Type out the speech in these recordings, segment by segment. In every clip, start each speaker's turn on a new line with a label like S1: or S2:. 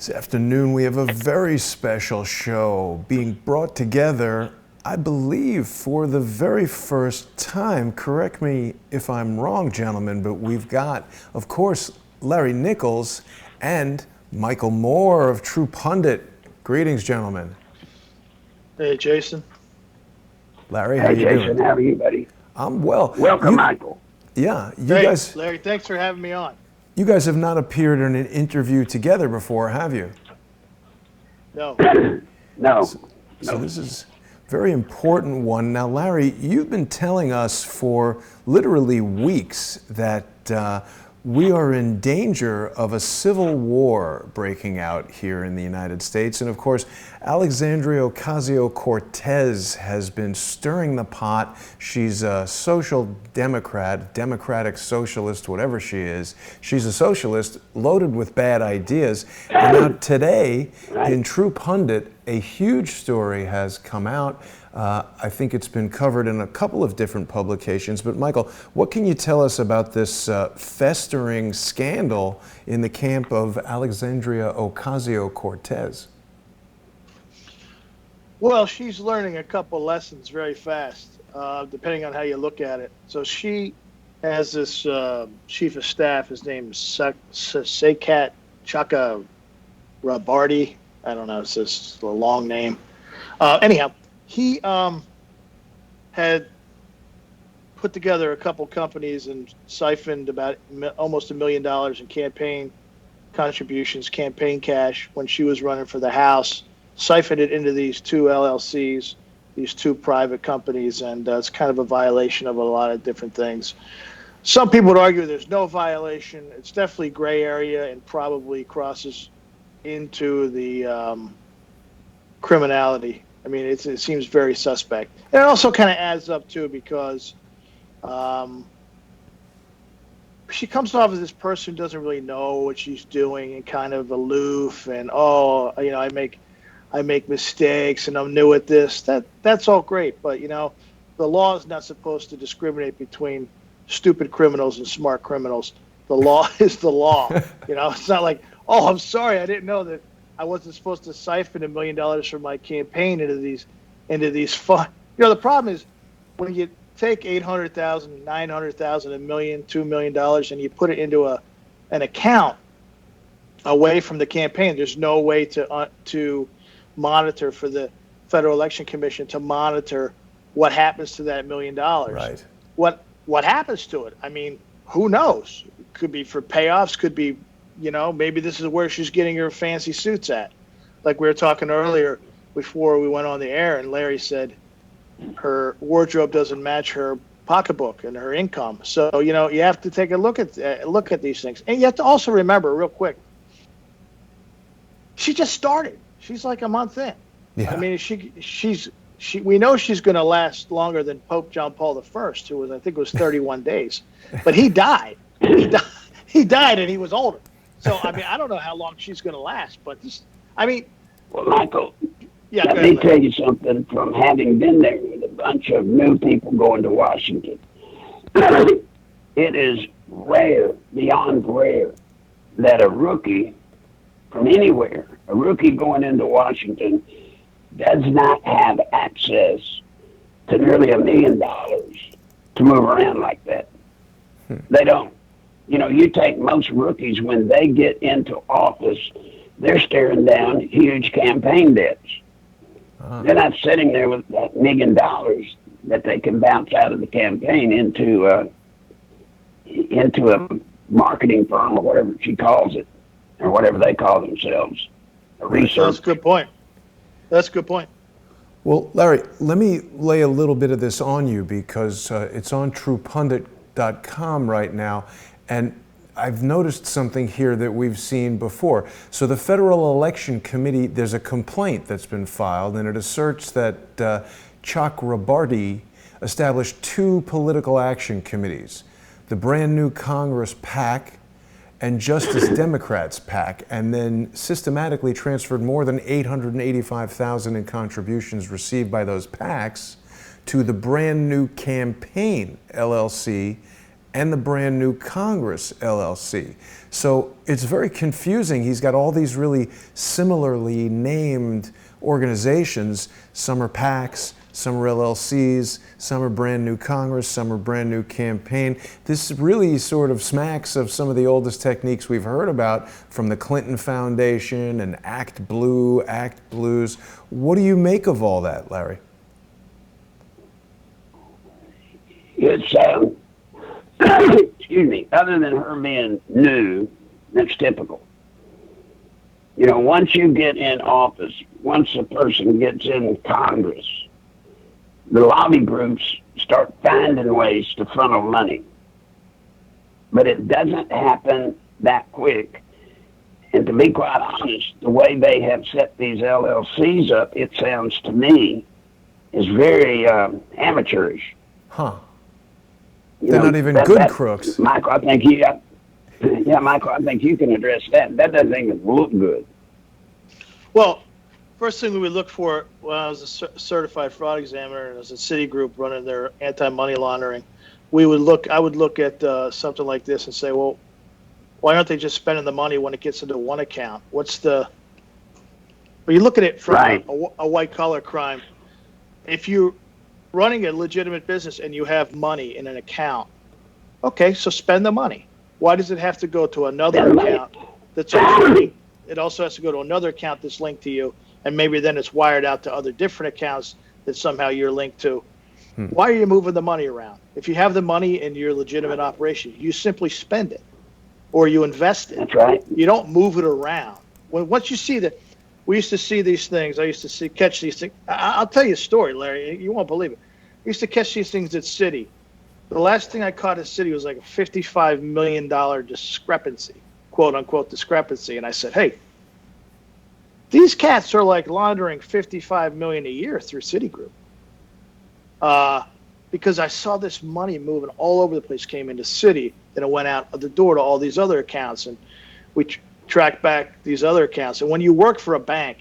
S1: This afternoon we have a very special show being brought together, I believe, for the very first time. Correct me if I'm wrong, gentlemen, but we've got, of course, Larry Nichols and Michael Moore of True Pundit. Greetings, gentlemen.
S2: Hey, Jason.
S1: Larry, how you
S3: Jason,
S1: doing?
S3: how are you, buddy?
S1: I'm well.
S3: Welcome, Michael.
S1: Yeah,
S2: Hey,
S1: guys.
S2: Larry, thanks for having me on.
S1: You guys have not appeared in an interview together before, have you?
S2: No.
S3: No.
S1: So this is a very important one. Now, Larry, you've been telling us for literally weeks that we are in danger of a civil war breaking out here in the United States. And of course, Alexandria Ocasio-Cortez has been stirring the pot. She's a social democrat, democratic socialist, whatever she is. She's a socialist loaded with bad ideas. And now today, in True Pundit, a huge story has come out. I think it's been covered in a couple of different publications. But Michael, what can you tell us about this festering scandal in the camp of Alexandria Ocasio-Cortez?
S2: Well, she's learning a couple lessons very fast, depending on how you look at it. So she has this chief of staff. His name is Sakat Chakrabarty. I don't know. It's just a long name. Anyhow, he had put together a couple companies and siphoned about almost $1 million in campaign contributions, campaign cash, when she was running for the House, siphoned it into these two LLCs, these two private companies, and it's kind of a violation of a lot of different things. Some people would argue there's no violation. It's definitely gray area and probably crosses into the criminality. I mean, it seems very suspect. And it also kind of adds up, too, because she comes off as this person who doesn't really know what she's doing and kind of aloof and, I make mistakes and I'm new at this. That's all great. But, the law is not supposed to discriminate between stupid criminals and smart criminals. The law is the law. It's not like, oh, I'm sorry, I didn't know that I wasn't supposed to siphon $1 million from my campaign into these funds. The problem is when you take $800,000, $900,000, $1 million, $2 million, and you put it into an account away from the campaign. There's no way to monitor for the Federal Election Commission to monitor what happens to that $1 million.
S1: Right.
S2: What happens to it? I mean, who knows? It could be for payoffs. Could be. Maybe this is where she's getting her fancy suits at. Like we were talking earlier before we went on the air, and Larry said her wardrobe doesn't match her pocketbook and her income. So, you have to take a look at these things. And you have to also remember, real quick, she just started. She's like a month in.
S1: Yeah.
S2: I mean, we know she's going to last longer than Pope John Paul I, who was, I think it was 31 days. But he died. He died and he was older. So, I mean, I don't know how long she's going to last, but
S3: Well, Michael,
S2: yeah,
S3: let me tell you something from having been there with a bunch of new people going to Washington. It is rare, beyond rare, that a rookie from anywhere, a rookie going into Washington, does not have access to nearly $1 million to move around like that. They don't. You take most rookies, when they get into office, they're staring down huge campaign debts. They're not sitting there with that $1 million that they can bounce out of the campaign into a marketing firm or whatever she calls it, or whatever they call themselves. A research.
S2: That's a good point. That's a good point.
S1: Well, Larry, let me lay a little bit of this on you because it's on truepundit.com right now. And I've noticed something here that we've seen before. So the Federal Election Committee, there's a complaint that's been filed, and it asserts that Chakrabarty established two political action committees, the Brand New Congress PAC and Justice Democrats PAC, and then systematically transferred more than $885,000 in contributions received by those PACs to the Brand New Campaign LLC and the brand new Congress LLC. So it's very confusing. He's got all these really similarly named organizations. Some are PACs, some are LLCs, some are brand new Congress, some are brand new campaign. This really sort of smacks of some of the oldest techniques we've heard about from the Clinton Foundation and Act Blue, Act Blues. What do you make of all that, Larry?
S3: It's, excuse me, other than her being new, that's typical. You know, once you get in office, once a person gets in Congress, the lobby groups start finding ways to funnel money. But it doesn't happen that quick. And to be quite honest, the way they have set these LLCs up, it sounds to me, is very amateurish.
S1: Huh. They're not even good crooks.
S3: Michael, I think Michael, I think you can address that. That doesn't even look good.
S2: Well, first thing we would look for when I was a certified fraud examiner and as a Citigroup running their anti-money laundering, I would look at something like this and say, well, why aren't they just spending the money when it gets into one account? Well, you look at it from a white-collar crime. If you're running a legitimate business and you have money in an account, okay, so spend the money. Why does it have to go to another account that's also linked? It also has to go to another account that's linked to you, and maybe then it's wired out to other different accounts that somehow you're linked to. Why are you moving the money around? If you have the money in your legitimate operation, you simply spend it or you invest it.
S3: That's right.
S2: You don't move it around. Once you see that, we used to see these things. I used to catch these things. I'll tell you a story, Larry. You won't believe it. I used to catch these things at Citi. The last thing I caught at Citi was like a $55 million discrepancy, quote unquote discrepancy. And I said, hey, these cats are like laundering $55 million a year through Citigroup. Because I saw this money moving all over the place, came into Citi, then it went out of the door to all these other accounts. And we tracked back these other accounts. And when you work for a bank,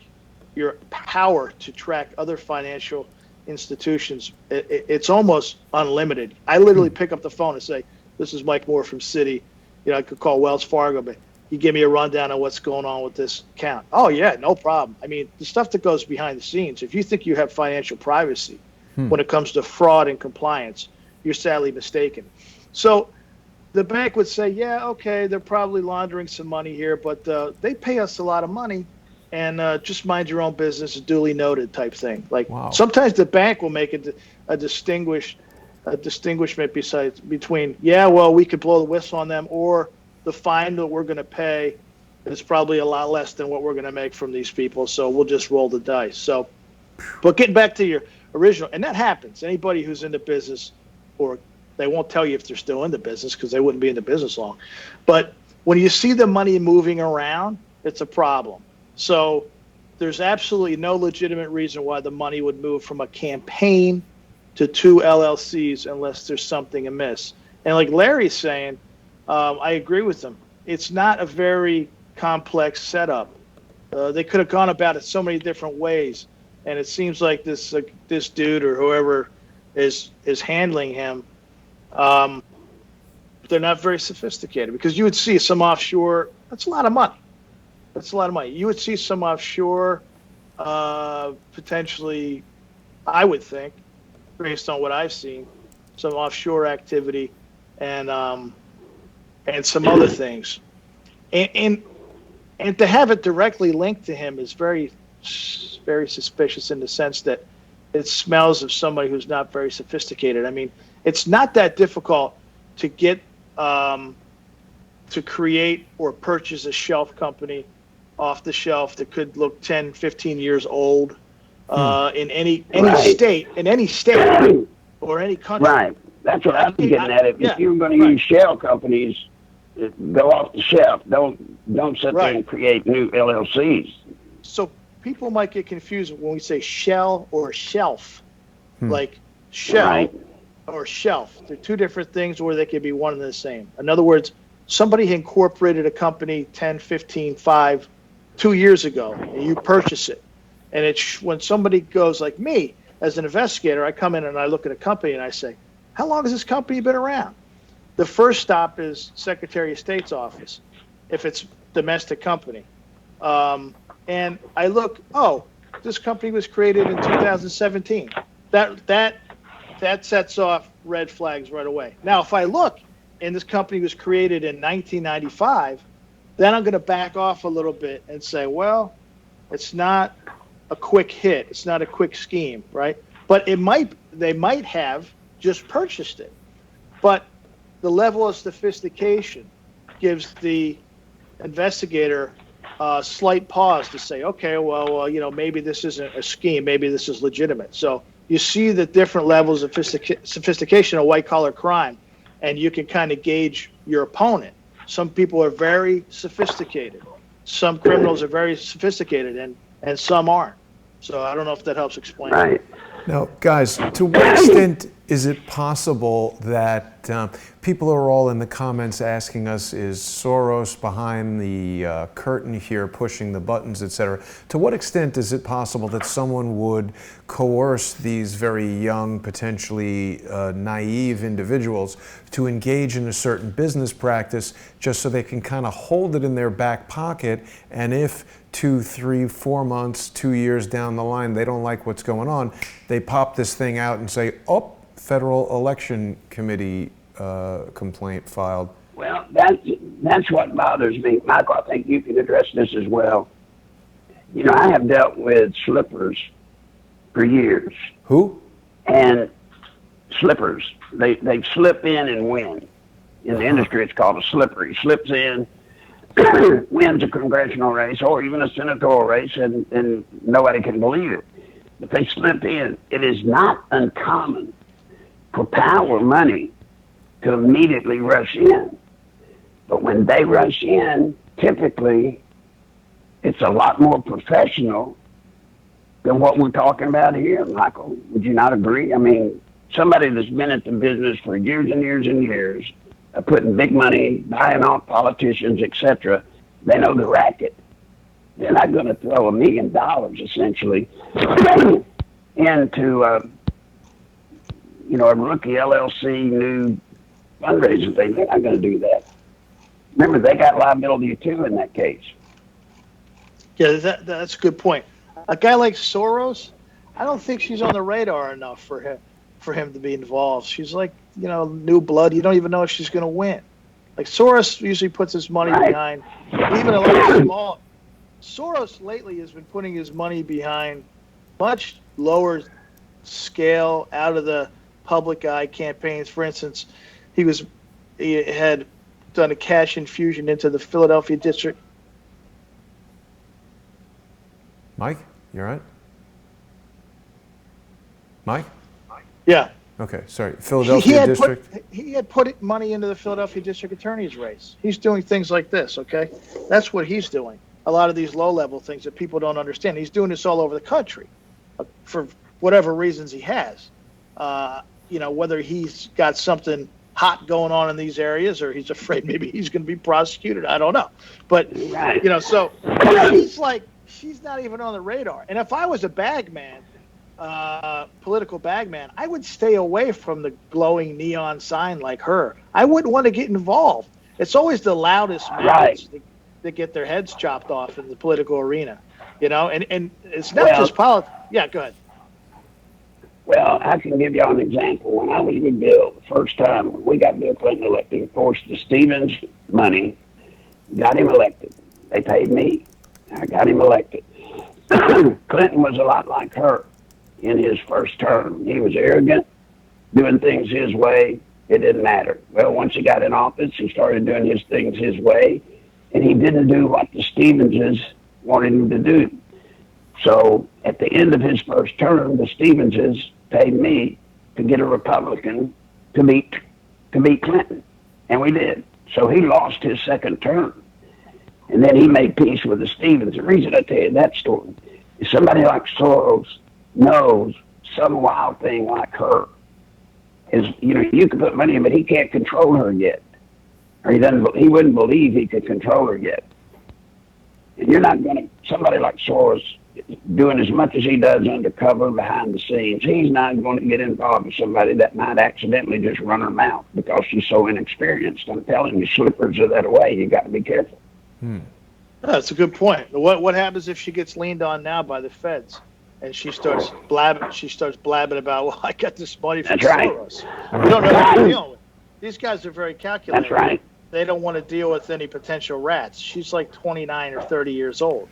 S2: your power to track other financial institutions, it's almost unlimited. I literally pick up the phone and say, this is Mike Moore from Citi. You know, I could call Wells Fargo, but you give me a rundown on what's going on with this account. Oh, yeah, no problem. I mean, the stuff that goes behind the scenes, if you think you have financial privacy when it comes to fraud and compliance, you're sadly mistaken. So the bank would say, yeah, okay, they're probably laundering some money here, but they pay us a lot of money, and just mind your own business, duly noted type thing. Like sometimes the bank will make a distinguishment between, yeah, well, we could blow the whistle on them, or the fine that we're going to pay is probably a lot less than what we're going to make from these people, so we'll just roll the dice. So, but getting back to your original, and that happens. Anybody who's in the business, or they won't tell you if they're still in the business because they wouldn't be in the business long. But when you see the money moving around, it's a problem. So there's absolutely no legitimate reason why the money would move from a campaign to two LLCs unless there's something amiss. And like Larry's saying, I agree with him. It's not a very complex setup. They could have gone about it so many different ways, and it seems like this dude or whoever is handling him, they're not very sophisticated, because you would see some offshore. That's a lot of money. That's a lot of money. You would see some offshore, potentially, I would think, based on what I've seen, some offshore activity, and some other things, and to have it directly linked to him is very, very suspicious in the sense that it smells of somebody who's not very sophisticated. I mean, it's not that difficult to get to create or purchase a shelf company off the shelf that could look 10, 15 years old in any state, or any country.
S3: Right. That's what I'm getting at. If you're going to use shell companies, go off the shelf. Don't sit there and create new LLCs.
S2: So people might get confused when we say shell or shelf. Like shell or shelf. They're two different things, or they could be one and the same. In other words, somebody incorporated a company 10, 15, 5, 2 years ago, and you purchase it. And it's when somebody goes like me, as an investigator, I come in and I look at a company and I say, how long has this company been around? the first stop is Secretary of State's office, if it's domestic company. And I look, oh, this company was created in 2017. That sets off red flags right away. Now, if I look and this company was created in 1995, then I'm going to back off a little bit and say, well, it's not a quick hit. It's not a quick scheme, right? But they might have just purchased it. But the level of sophistication gives the investigator a slight pause to say, okay, well, maybe this isn't a scheme. Maybe this is legitimate. So you see the different levels of sophistication of white-collar crime, and you can kind of gauge your opponent. Some people are very sophisticated. Some criminals are very sophisticated, and some aren't. So I don't know if that helps explain.
S3: Right.
S1: Now, guys, to what extent is it possible that people are all in the comments asking us, is Soros behind the curtain here pushing the buttons, etc.? To what extent is it possible that someone would coerce these very young, potentially naive individuals to engage in a certain business practice just so they can kind of hold it in their back pocket, and if 2, 3, 4 months, 2 years down the line, they don't like what's going on, they pop this thing out and say, oh, Federal Election Committee complaint filed?
S3: Well, that's what bothers me. Michael, I think you can address this as well. I have dealt with slippers for years.
S1: Who?
S3: And slippers. They slip in and win. In the industry, it's called a slipper. He slips in, wins a congressional race or even a senatorial race, and nobody can believe it. But they slip in. It is not uncommon for power money to immediately rush in. But when they rush in, typically, it's a lot more professional than what we're talking about here, Michael. Would you not agree? I mean, somebody that's been at the business for years and years and years, putting big money, buying off politicians, etc., they know the racket. They're not going to throw $1 million, essentially, into a rookie LLC new fundraising thing. They're not going to do that. Remember, they got liability too in that case.
S2: Yeah, that's a good point. A guy like Soros, I don't think she's on the radar enough for him to be involved. She's like, new blood. You don't even know if she's going to win. Like Soros usually puts his money behind, even a lot small. Soros lately has been putting his money behind much lower scale, out of the public eye campaigns. For instance, he had done a cash infusion into the Philadelphia district.
S1: Mike, you all right? Mike?
S2: Yeah.
S1: Okay, sorry. Philadelphia district?
S2: He had put money into the Philadelphia district attorney's race. He's doing things like this, okay? That's what he's doing. A lot of these low-level things that people don't understand. He's doing this all over the country for whatever reasons he has. Whether he's got something hot going on in these areas or he's afraid maybe he's going to be prosecuted, I don't know. But, so she's not even on the radar. And if I was a bagman, political bagman, I would stay away from the glowing neon sign like her. I wouldn't want to get involved. It's always the loudest mouths that get their heads chopped off in the political arena, and it's not just politics. Yeah, go ahead.
S3: Well, I can give you an example. When I was with Bill the first time, we got Bill Clinton elected. Of course, the Stevens money got him elected. They paid me. I got him elected. Clinton was a lot like her in his first term. He was arrogant, doing things his way. It didn't matter. Well, once he got in office, he started doing his things his way, and he didn't do what the Stevenses wanted him to do. So at the end of his first term, the Stevenses paid me to get a Republican to beat Clinton, and we did. So he lost his second term, and then he made peace with the Stevens. The reason I tell you that story is somebody like Soros knows some wild thing like her is, you can put money in, but he can't control her yet, or he wouldn't believe he could control her yet. And you're not going to, somebody like Soros doing as much as he does undercover behind the scenes, he's not going to get involved with somebody that might accidentally just run her mouth because she's so inexperienced. I'm telling you, slippers are that way. You got to be careful.
S2: That's a good point. What happens if she gets leaned on now by the feds, and she starts blabbing? She starts blabbing about, well, I got this money from Soros. We don't know what they're dealing with. These guys are very calculated.
S3: That's right.
S2: They don't want to deal with any potential rats. She's like 29 or 30 years old.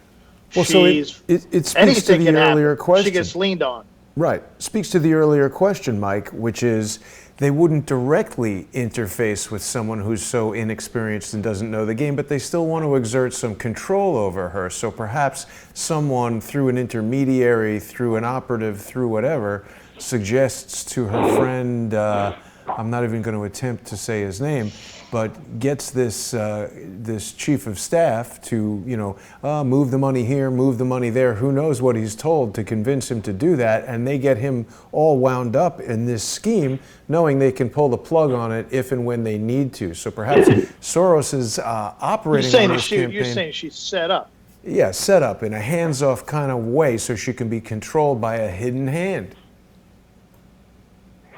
S1: Well, so it speaks to the earlier question.
S2: She gets leaned on.
S1: Right. Speaks to the earlier question, Mike, which is they wouldn't directly interface with someone who's so inexperienced and doesn't know the game, but they still want to exert some control over her. So perhaps someone through an intermediary, through an operative, through whatever, suggests to her friend, I'm not even going to attempt to say his name, but gets this this chief of staff to, move the money here, move the money there. Who knows what he's told to convince him to do that, and they get him all wound up in this scheme, knowing they can pull the plug on it if and when they need to. So perhaps Soros is operating on this campaign.
S2: You're saying she's set up.
S1: Yeah, set up in a hands-off kind of way so she can be controlled by a hidden hand.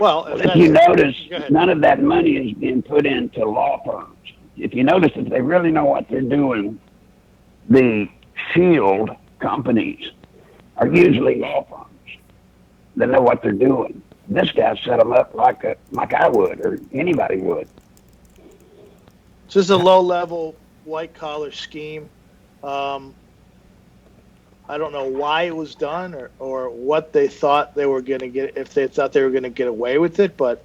S2: Well,
S3: if you notice, none of that money is being put into law firms. If you notice, if they really know what they're doing, the shield companies are usually law firms that know what they're doing. This guy set them up like I would, or anybody would.
S2: This is a low-level, white-collar scheme. I don't know why it was done or what they thought they were going to get, if they thought they were going to get away with it. But,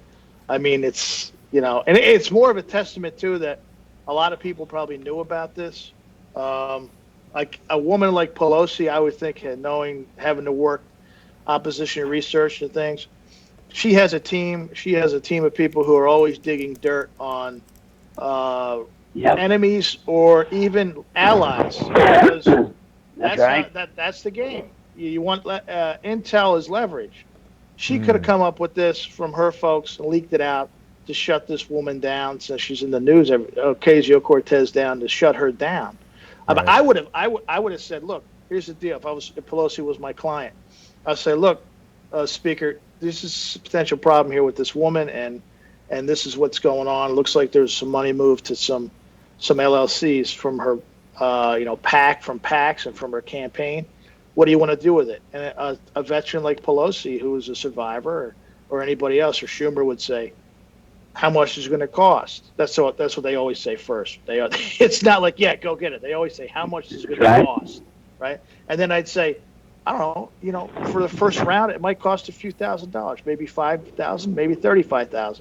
S2: I mean, it's, and it's more of a testament, too, that a lot of people probably knew about this. Like a woman like Pelosi, I would think, having to work opposition research and things, she has a team. She has a team of people who are always digging dirt on enemies or even allies. Because
S3: That's right.
S2: That's the game. You want intel as leverage. She could have come up with this from her folks and leaked it out to shut this woman down, since she's in the news. Ocasio-Cortez down to shut her down. Right. I would have said, look, here's the deal. If Pelosi was my client, I'd say, look, Speaker, this is a potential problem here with this woman, and this is what's going on. It looks like there's some money moved to some LLCs from her. From PACs and from her campaign. What do you want to do with it? And a veteran like Pelosi, who is a survivor, or anybody else, or Schumer would say, how much is it going to cost? That's what they always say first. It's not like, yeah, go get it. They always say, how much is it going to cost? Right? And then I'd say, I don't know, for the first round, it might cost a few $1,000s, maybe $5,000, maybe $35,000.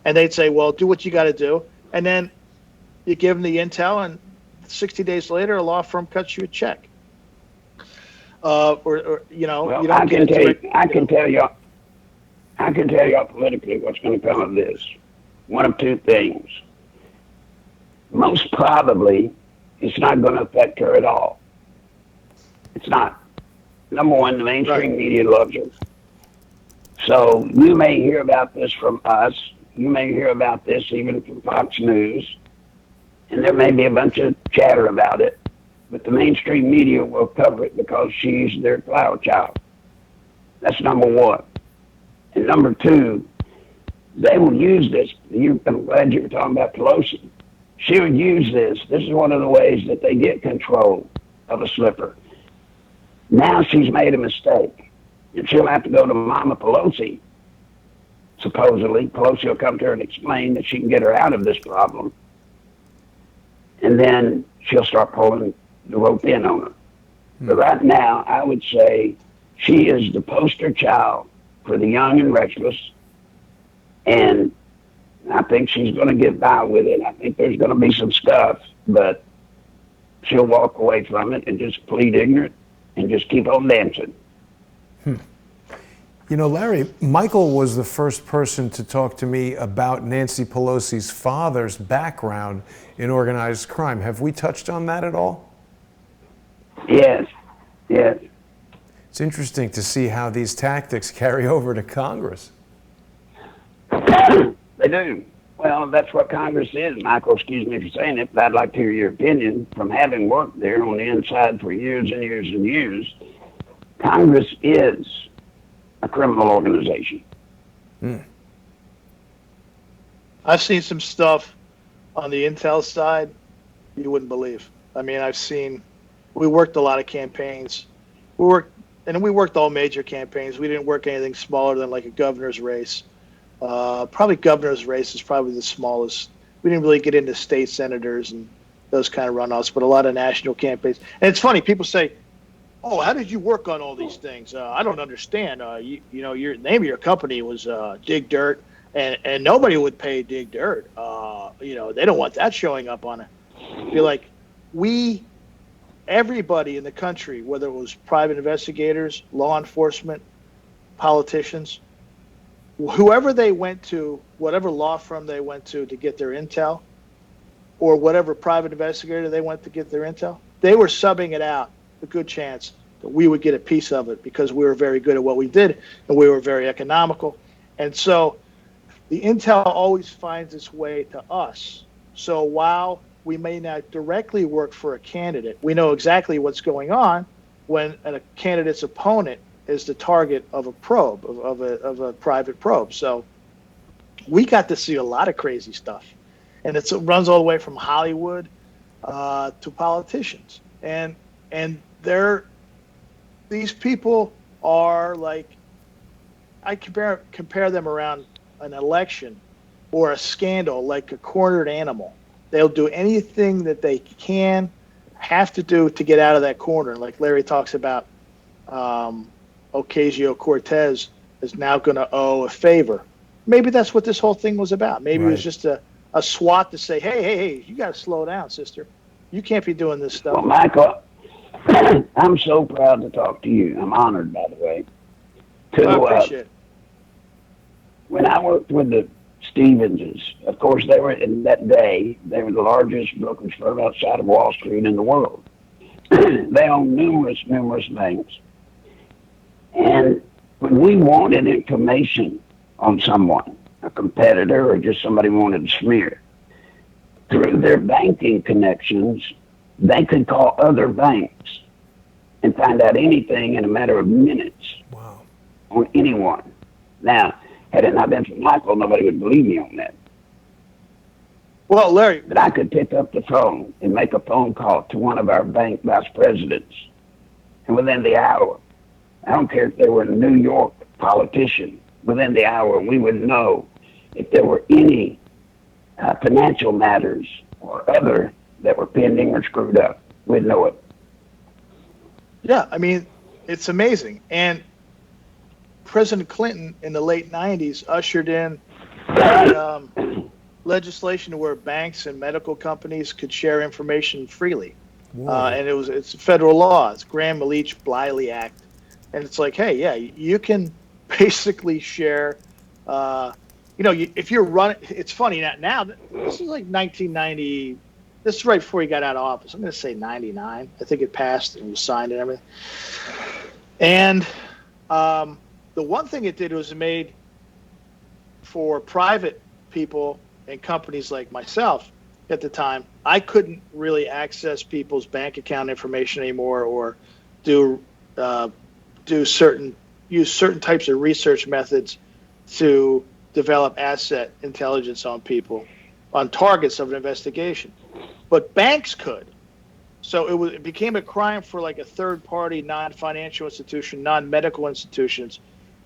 S2: And they'd say, well, do what you got to do. And then you give them the intel, and 60 days later, a law firm cuts you a check.
S3: Well, you don't I can tell you politically what's going to come of this. One of two things. Most probably, it's not going to affect her at all. It's not. Number one, the mainstream media loves her. So you may hear about this from us. You may hear about this even from Fox News. And there may be a bunch of chatter about it, but the mainstream media will cover it because she's their flower child. That's number one. And number two, they will use this. I'm glad you were talking about Pelosi. She would use this. This is one of the ways that they get control of a slipper. Now she's made a mistake, and she'll have to go to Mama Pelosi. Supposedly, Pelosi will come to her and explain that she can get her out of this problem. And then she'll start pulling the rope in on her. But right now, I would say she is the poster child for the young and restless. And I think she's going to get by with it. I think there's going to be some stuff, but she'll walk away from it and just plead ignorant and just keep on dancing.
S1: Larry, Michael was the first person to talk to me about Nancy Pelosi's father's background in organized crime. Have we touched on that at all?
S3: Yes.
S1: It's interesting to see how these tactics carry over to Congress.
S3: They do. Well, that's what Congress is, Michael. Excuse me for saying it, but I'd like to hear your opinion from having worked there on the inside for years and years and years. Congress is a criminal organization.
S2: I've seen some stuff on the intel side you wouldn't believe. I mean, we worked a lot of campaigns. We worked all major campaigns. We didn't work anything smaller than like a governor's race. Probably governor's race is probably the smallest. We didn't really get into state senators and those kind of runoffs, but a lot of national campaigns. And it's funny, people say, "Oh, how did you work on all these things?" I don't understand. You know, your name of your company was Dig Dirt, and nobody would pay Dig Dirt. You know, they don't want that showing up on it. Be like, everybody in the country, whether it was private investigators, law enforcement, politicians, whoever they went to, whatever law firm they went to get their intel, or whatever private investigator they went to get their intel, they were subbing it out, a good chance that we would get a piece of it because we were very good at what we did and we were very economical. And so the intel always finds its way to us. So while we may not directly work for a candidate, we know exactly what's going on when a candidate's opponent is the target of a probe, of a private probe. So we got to see a lot of crazy stuff. And it runs all the way from Hollywood to politicians. And these people are like, I compare them around an election or a scandal like a cornered animal. They'll do anything that they have to do to get out of that corner. Like Larry talks about, Ocasio-Cortez is now going to owe a favor. Maybe that's what this whole thing was about. Maybe It was just a swat to say, hey, you got to slow down, sister. You can't be doing this stuff.
S3: Well, Michael, I'm so proud to talk to you. I'm honored, by the way.
S2: I appreciate it.
S3: When I worked with the Stevenses, of course, they were, in that day, they were the largest brokerage firm outside of Wall Street in the world. They owned numerous banks. And when we wanted information on someone, a competitor or just somebody wanted to smear, through their banking connections, they could call other banks and find out anything in a matter of minutes.
S1: Wow.
S3: On anyone. Now, had it not been for Michael, nobody would believe me on that.
S2: Well, Larry.
S3: But I could pick up the phone and make a phone call to one of our bank vice presidents. And within the hour, I don't care if they were a New York politician, within the hour we would know if there were any financial matters or other that were pending or screwed up. We'd know it.
S2: Yeah, I mean, it's amazing. And President Clinton in the late 90s ushered in legislation where banks and medical companies could share information freely. And it's a federal law. It's Graham-Leach-Bliley Act. And it's like, hey, yeah, you can basically share, if you're running, it's funny, now this is like 1990, this is right before he got out of office. I'm going to say 99. I think it passed and was signed and everything. And the one thing it did was it made for private people and companies like myself at the time, I couldn't really access people's bank account information anymore or use certain types of research methods to develop asset intelligence on people, on targets of an investigation. But banks could. So it became a crime for like a third-party, non-financial institution, non-medical institutions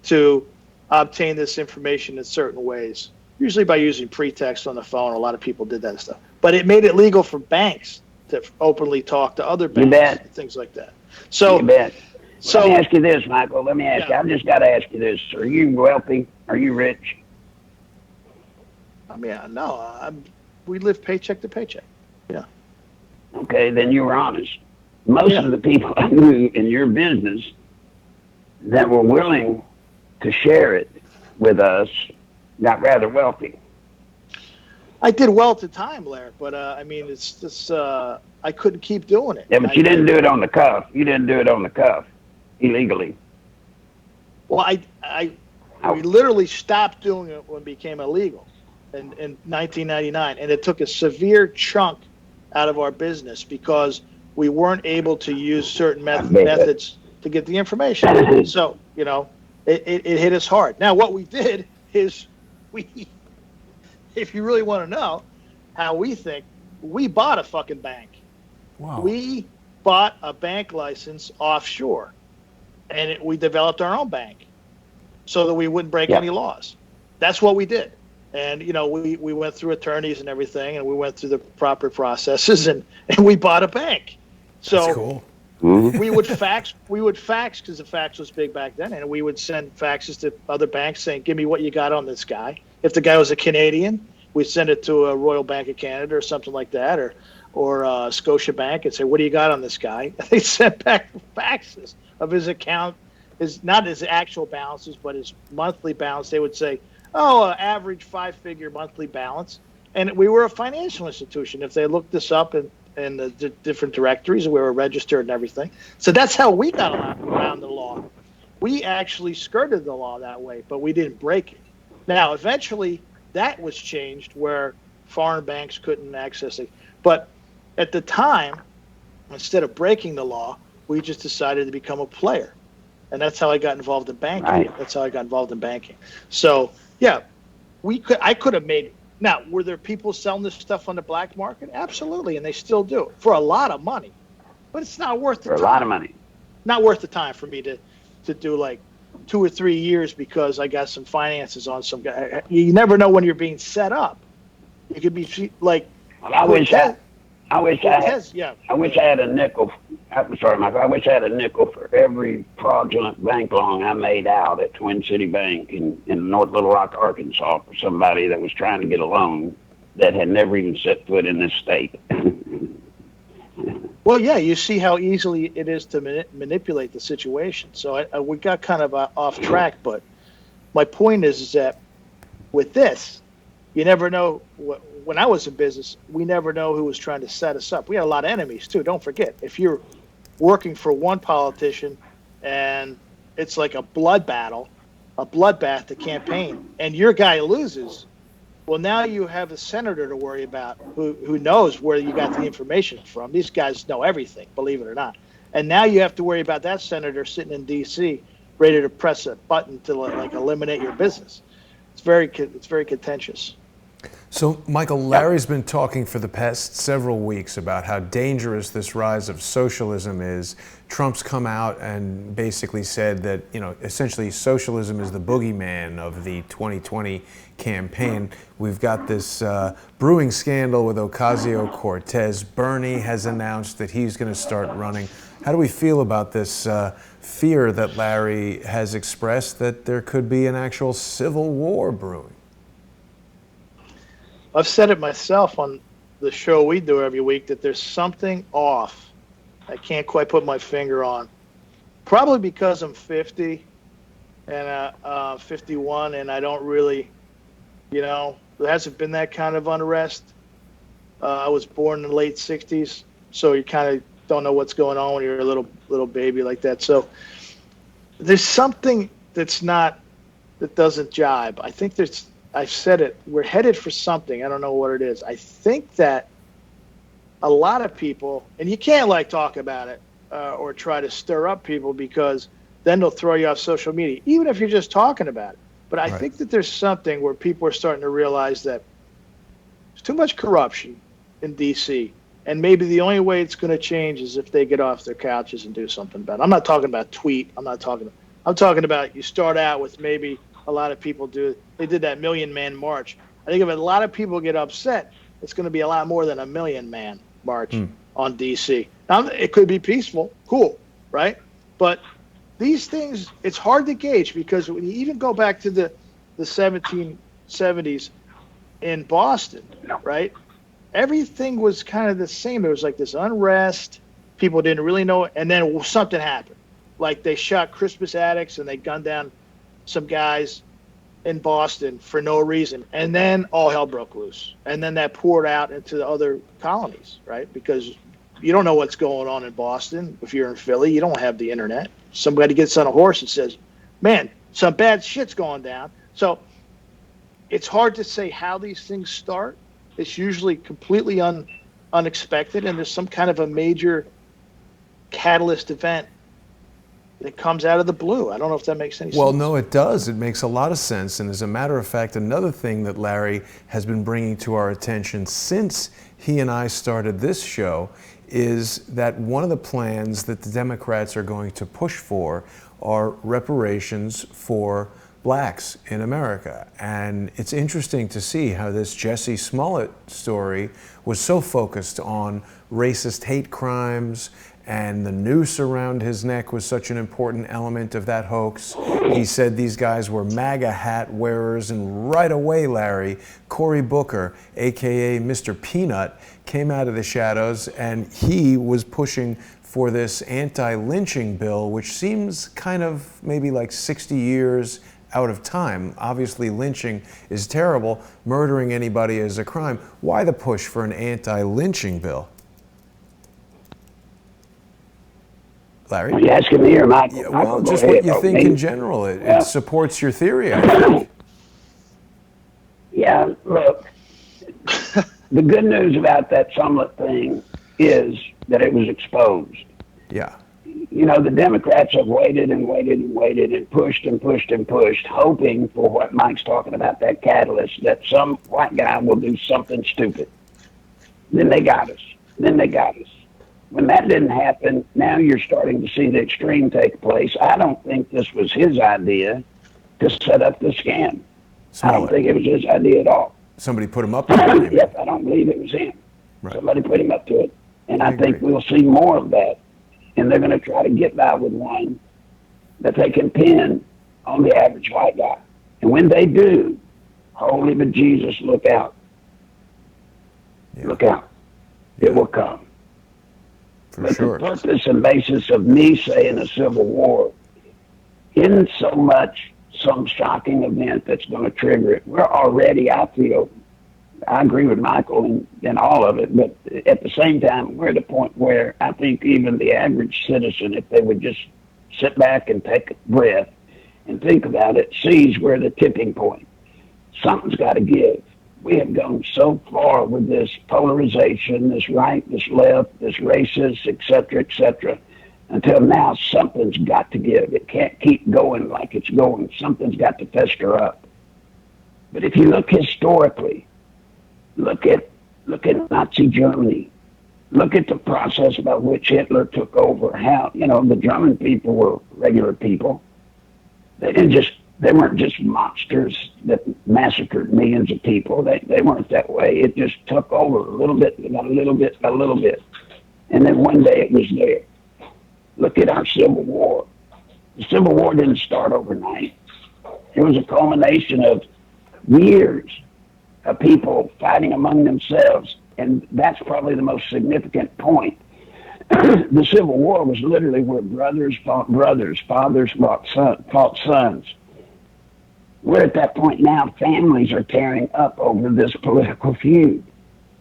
S2: to obtain this information in certain ways, usually by using pretext on the phone. A lot of people did that stuff. But it made it legal for banks to openly talk to other banks and things like that. So,
S3: you bet. So, let me ask you this, Michael. Let me ask you. I've just got to ask you this. Are you wealthy? Are you rich?
S2: I mean, no. We live paycheck to paycheck. Yeah.
S3: Okay, then you were honest. Most of the people I knew in your business that were willing to share it with us got rather wealthy.
S2: I did well at the time, Larry, but I mean, it's just I couldn't keep doing it.
S3: Yeah, but you didn't do it on the cuff. You didn't do it on the cuff illegally.
S2: Well, we literally stopped doing it when it became illegal in 1999, and it took a severe chunk out of our business because we weren't able to use certain methods to get the information. So, it hit us hard. Now, what we did is if you really want to know how we think, we bought a fucking bank.
S1: Wow.
S2: We bought a bank license offshore, and we developed our own bank so that we wouldn't break any laws. That's what we did. And, we went through attorneys and everything, and we went through the proper processes, and we bought a bank. So
S1: that's cool.
S2: we would fax because the fax was big back then, and we would send faxes to other banks saying, give me what you got on this guy. If the guy was a Canadian, we'd send it to a Royal Bank of Canada or something like that, or Scotia Bank, and say, what do you got on this guy? And they sent back faxes of his account, not his actual balances, but his monthly balance. They would say, average 5-figure monthly balance. And we were a financial institution. If they looked us up in the different directories, we were registered and everything. So that's how we got around the law. We actually skirted the law that way, but we didn't break it. Now, eventually, that was changed where foreign banks couldn't access it. But at the time, instead of breaking the law, we just decided to become a player. And that's how I got involved in banking.
S3: Right.
S2: That's how I got involved in banking. So, yeah, I could have made it. Now, were there people selling this stuff on the black market? Absolutely, and they still do for a lot of money. But it's not worth the time.
S3: For a lot of money.
S2: Not worth the time for me to do like 2 or 3 years because I got some finances on some guy. You never know when you're being set up. You could be like.
S3: Well, I wish I had a nickel. I'm sorry, Michael. I wish I had a nickel for every fraudulent bank loan I made out at Twin City Bank in North Little Rock, Arkansas, for somebody that was trying to get a loan that had never even set foot in this state.
S2: Well, yeah, you see how easily it is to manipulate the situation. So we got kind of off track, but my point is that with this, you never know. When I was in business, we never know who was trying to set us up. We had a lot of enemies, too. Don't forget, if you're working for one politician and it's like a bloodbath to campaign, and your guy loses, well, now you have a senator to worry about who knows where you got the information from. These guys know everything, believe it or not. And now you have to worry about that senator sitting in D.C. ready to press a button to like eliminate your business. It's very contentious.
S1: So, Michael, Larry's been talking for the past several weeks about how dangerous this rise of socialism is. Trump's come out and basically said that, essentially socialism is the boogeyman of the 2020 campaign. We've got this brewing scandal with Ocasio-Cortez. Bernie has announced that he's going to start running. How do we feel about this fear that Larry has expressed that there could be an actual civil war brewing?
S2: I've said it myself on the show we do every week that there's something off. I can't quite put my finger on. Probably because I'm 50 and 51, and I don't really, there hasn't been that kind of unrest. I was born in the late 60s, so you kind of don't know what's going on when you're a little baby like that. So there's something that doesn't jibe. I think I've said it, we're headed for something. I don't know what it is. I think that a lot of people, and you can't talk about it or try to stir up people because then they'll throw you off social media, even if you're just talking about it. But I think that there's something where people are starting to realize that there's too much corruption in D.C. And maybe the only way it's going to change is if they get off their couches and do something about it. I'm not talking about tweet. I'm talking about you start out with maybe a lot of people do. They did that 1 million man march. I think if a lot of people get upset, it's going to be a lot more than a 1 million man march on DC. Now, it could be peaceful, cool, right? But these things, it's hard to gauge because when you even go back to the 1770s in Boston, right? Everything was kind of the same. There was like this unrest. People didn't really know it. And then something happened. Like they shot Crispus Attucks and they gunned down some guys in Boston for no reason, and then all hell broke loose, and then that poured out into the other colonies, right? Because you don't know what's going on in Boston. If you're in Philly, you don't have the internet. Somebody gets on a horse and says, man, some bad shit's going down. So it's hard to say how these things start. It's usually completely unexpected, and there's some kind of a major catalyst event that comes out of the blue. I don't know if that makes any sense.
S1: Well, no, it does. It makes a lot of sense. And as a matter of fact, another thing that Larry has been bringing to our attention since he and I started this show is that one of the plans that the Democrats are going to push for are reparations for blacks in America. And it's interesting to see how this Jussie Smollett story was so focused on racist hate crimes, and the noose around his neck was such an important element of that hoax. He said these guys were MAGA hat wearers, and right away, Larry, Cory Booker, aka Mr. Peanut, came out of the shadows, and he was pushing for this anti-lynching bill, which seems kind of maybe like 60 years out of time. Obviously, lynching is terrible. Murdering anybody is a crime. Why the push for an anti-lynching bill? Larry?
S3: Are you asking me or Michael?
S1: Yeah, well,
S3: Michael,
S1: just
S3: go
S1: what
S3: ahead.
S1: you think
S3: Me?
S1: in general. It supports your theory, I think.
S3: Yeah, look, the good news about that Sumlet thing is that it was exposed.
S1: Yeah.
S3: You know, the Democrats have waited and waited and waited and pushed and pushed and pushed, hoping for what Mike's talking about, that catalyst, that some white guy will do something stupid. Then they got us. When that didn't happen, now you're starting to see the extreme take place. I don't think this was his idea to set up the scam. I don't think it was his idea at all.
S1: Somebody put him up to it.
S3: Yes, I don't believe it was him.
S1: Right.
S3: Somebody put him up to it. And I think
S1: agree.
S3: we'll see more of that. And they're going to try to get by with one that they can pin on the average white guy. And when they do, holy bejesus, look out.
S1: Yeah.
S3: Look out. It will come.
S1: For
S3: But
S1: sure.
S3: the purpose and basis of me saying a civil war isn't so much some shocking event that's going to trigger it. We're already, I feel, I agree with Michael in all of it, but at the same time, we're at a point where I think even the average citizen, if they would just sit back and take a breath and think about it, sees where the tipping point. Something's got to give. We have gone so far with this polarization, this right, this left, this racist, et cetera, until now something's got to give. It can't keep going like it's going. Something's got to fester up. But if you look historically, look at Nazi Germany. Look at the process by which Hitler took over. How, the German people were regular people. They weren't just monsters that massacred millions of people. They weren't that way. It just took over a little bit, a little bit. And then one day it was there. Look at our Civil War. The Civil War didn't start overnight. It was a culmination of years of people fighting among themselves. And that's probably the most significant point. The Civil War was literally where brothers fought brothers, fathers fought sons. We're at that point now. Families are tearing up over this political feud.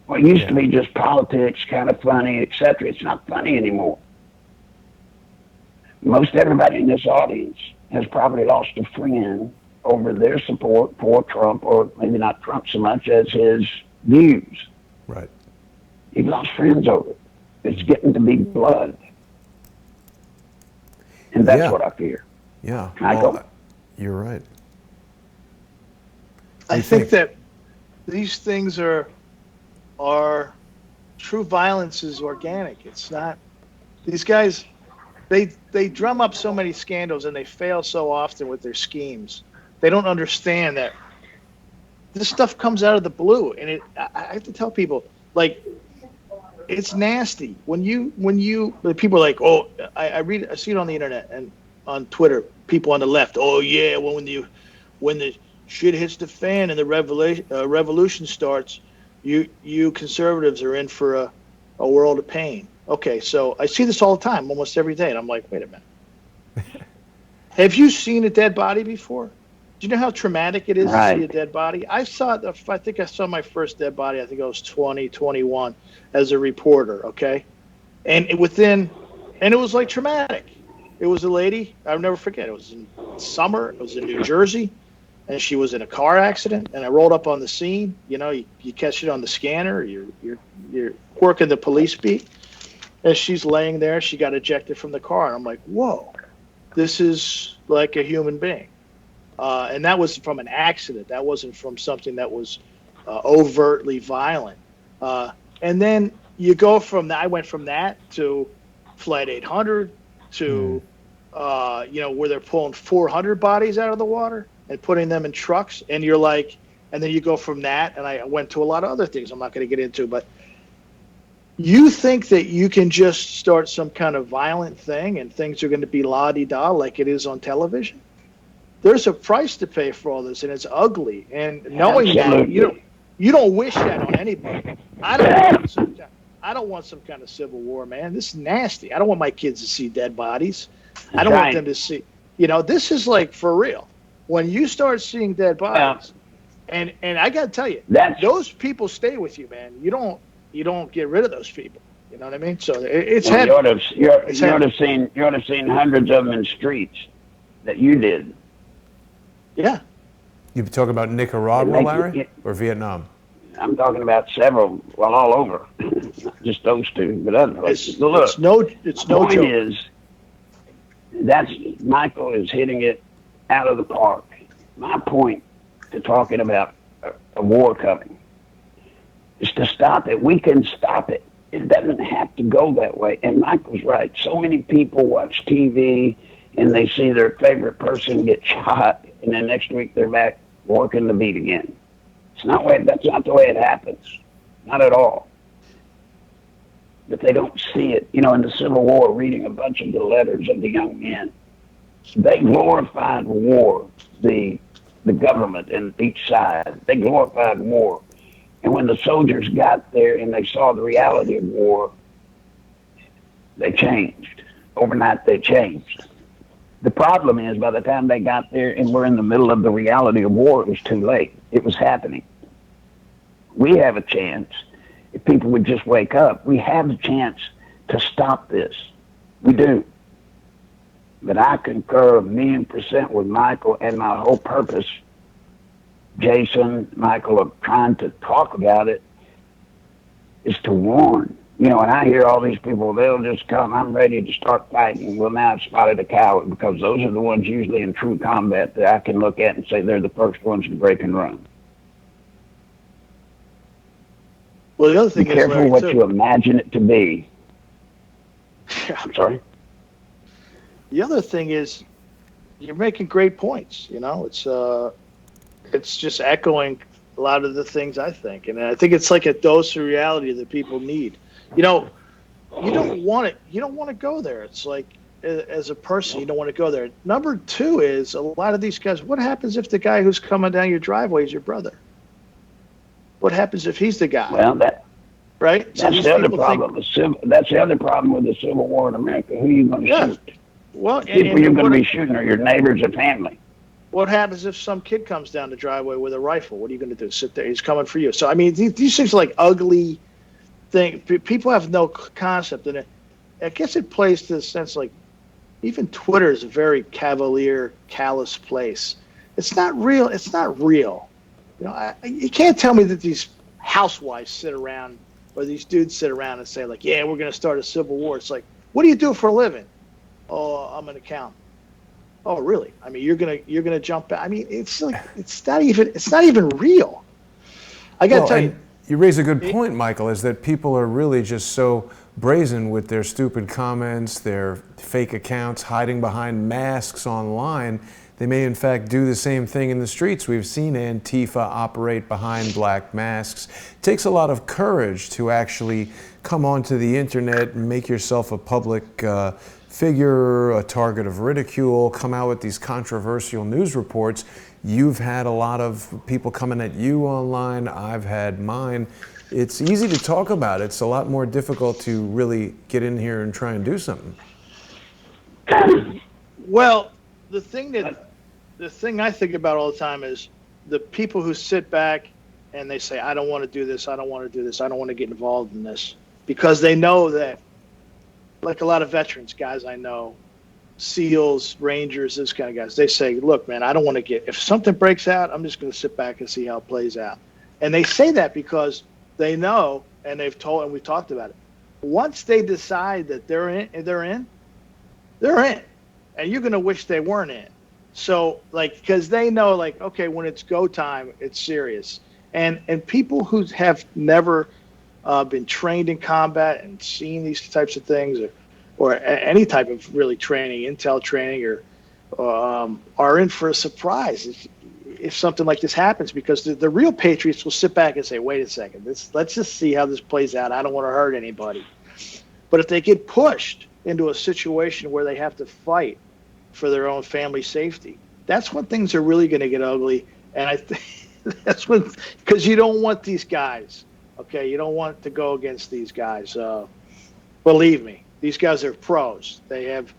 S3: What used to be just politics, kind of funny, etc. It's not funny anymore. Most everybody in this audience has probably lost a friend over their support for Trump, or maybe not Trump so much as his views.
S1: Right.
S3: You've lost friends over it. It's getting to be blood. And that's what I fear.
S1: Yeah.
S3: Michael?
S1: Well, you're right.
S2: I think that these things are true violence is organic. It's not, these guys, they drum up so many scandals and they fail so often with their schemes. They don't understand that this stuff comes out of the blue, and I have to tell people, like, it's nasty when people are like, oh, I see it on the internet and on Twitter, people on the left, oh yeah, when the shit hits the fan and the revolution starts, you conservatives are in for a world of pain. Okay, so I see this all the time, almost every day, and I'm like, wait a minute. Have you seen a dead body before? Do you know how traumatic it is to see a dead body? I think I saw my first dead body, I think I was 21 as a reporter, okay? And it was like traumatic. It was a lady, I'll never forget, it was in summer, it was in New Jersey, and she was in a car accident, and I rolled up on the scene. You catch it on the scanner, you're working the police beat, and she's laying there, she got ejected from the car, and I'm like, whoa. this is like a human being. And that was from an accident. That wasn't from something that was overtly violent. And then you go from that. I went from that to Flight 800 to, where they're pulling 400 bodies out of the water and putting them in trucks. And you're like, and then you go from that. And I went to a lot of other things I'm not going to get into, but you think that you can just start some kind of violent thing and things are going to be la-di-da like it is on television? There's a price to pay for all this, and it's ugly. And knowing that, you don't wish that on anybody. I don't want some kind of civil war, man. This is nasty. I don't want my kids to see dead bodies. I don't want them to see. This is like for real. When you start seeing dead bodies, and I got to tell you, those people stay with you, man. You don't get rid of those people. You know what I mean? So it's heavy.
S3: You ought to have seen hundreds of them in streets that you did.
S2: Yeah.
S1: You talking about Nicaragua, Larry, or Vietnam?
S3: I'm talking about several, all over, not just those two, but other places.
S2: It's no
S3: point
S2: joke.
S3: Is Michael is hitting it out of the park. My point to talking about a war coming is to stop it. We can stop it. It doesn't have to go that way. And Michael's right. So many people watch TV and they see their favorite person get shot, and then next week they're back working the beat again. That's not the way it happens. Not at all. But they don't see it. In the Civil War, reading a bunch of the letters of the young men, they glorified war, the government and each side. They glorified war. And when the soldiers got there and they saw the reality of war, they changed. Overnight, they changed. The problem is, by the time they got there and were in the middle of the reality of war, it was too late. It was happening. We have a chance. If people would just wake up, we have a chance to stop this. We do. But I concur 1,000,000% with Michael, and my whole purpose, Jason, Michael, of trying to talk about it is to warn. And I hear all these people, they'll just come, I'm ready to start fighting. Well, now I've spotted a coward, because those are the ones usually in true combat that I can look at and say they're the first ones to break and run.
S2: Well, the other thing
S3: Be careful
S2: Larry,
S3: what
S2: too.
S3: you imagine it to be.
S2: Yeah.
S3: I'm sorry?
S2: The other thing is, you're making great points. It's just echoing a lot of the things I think, and I think it's like a dose of reality that people need. You don't want it. You don't want to go there. It's like, as a person, you don't want to go there. Number two is, a lot of these guys, what happens if the guy who's coming down your driveway is your brother? What happens if he's the guy?
S3: Well,
S2: right?
S3: That's the other problem. That's the other problem with the Civil War in America. Who are you going to shoot?
S2: Well,
S3: People you're going to be shooting are your neighbors or family.
S2: What happens if some kid comes down the driveway with a rifle? What are you going to do? Sit there? He's coming for you. So, I mean, these things are like ugly things. People have no concept. And I guess it plays to the sense, like, even Twitter is a very cavalier, callous place. It's not real. It's not real. You can't tell me that these housewives sit around, or these dudes sit around and say, like, yeah, we're going to start a civil war. It's like, what do you do for a living? Oh, I'm an accountant. Oh, really? I mean, you're gonna jump back. I mean, it's like it's not even real. I got to tell you.
S1: You raise a good point, Michael, is that people are really just so brazen with their stupid comments, their fake accounts, hiding behind masks online. They may, in fact, do the same thing in the streets. We've seen Antifa operate behind black masks. It takes a lot of courage to actually come onto the internet and make yourself a public figure, a target of ridicule, come out with these controversial news reports. You've had a lot of people coming at you online. I've had mine. It's easy to talk about. It's a lot more difficult to really get in here and try and do something.
S2: Well, the thing I think about all the time is the people who sit back and they say, I don't want to do this, I don't want to do this, I don't want to get involved in this, because they know that, like a lot of veterans, guys I know, SEALs, Rangers, this kind of guys, they say, look, man, I don't want to if something breaks out, I'm just going to sit back and see how it plays out. And they say that because they know, and we've talked about it. Once they decide that they're in. and you're going to wish they weren't in. So, like, because they know, like, okay, when it's go time, it's serious. And people who have never been trained in combat and seen these types of things, or any type of really training, intel training, or are in for a surprise if something like this happens, because the real patriots will sit back and say, wait a second, let's just see how this plays out. I don't want to hurt anybody. But if they get pushed into a situation where they have to fight for their own family safety, that's when things are really going to get ugly. And I think that's when, because you don't want these guys, okay? You don't want to go against these guys. Believe me, these guys are pros. They have,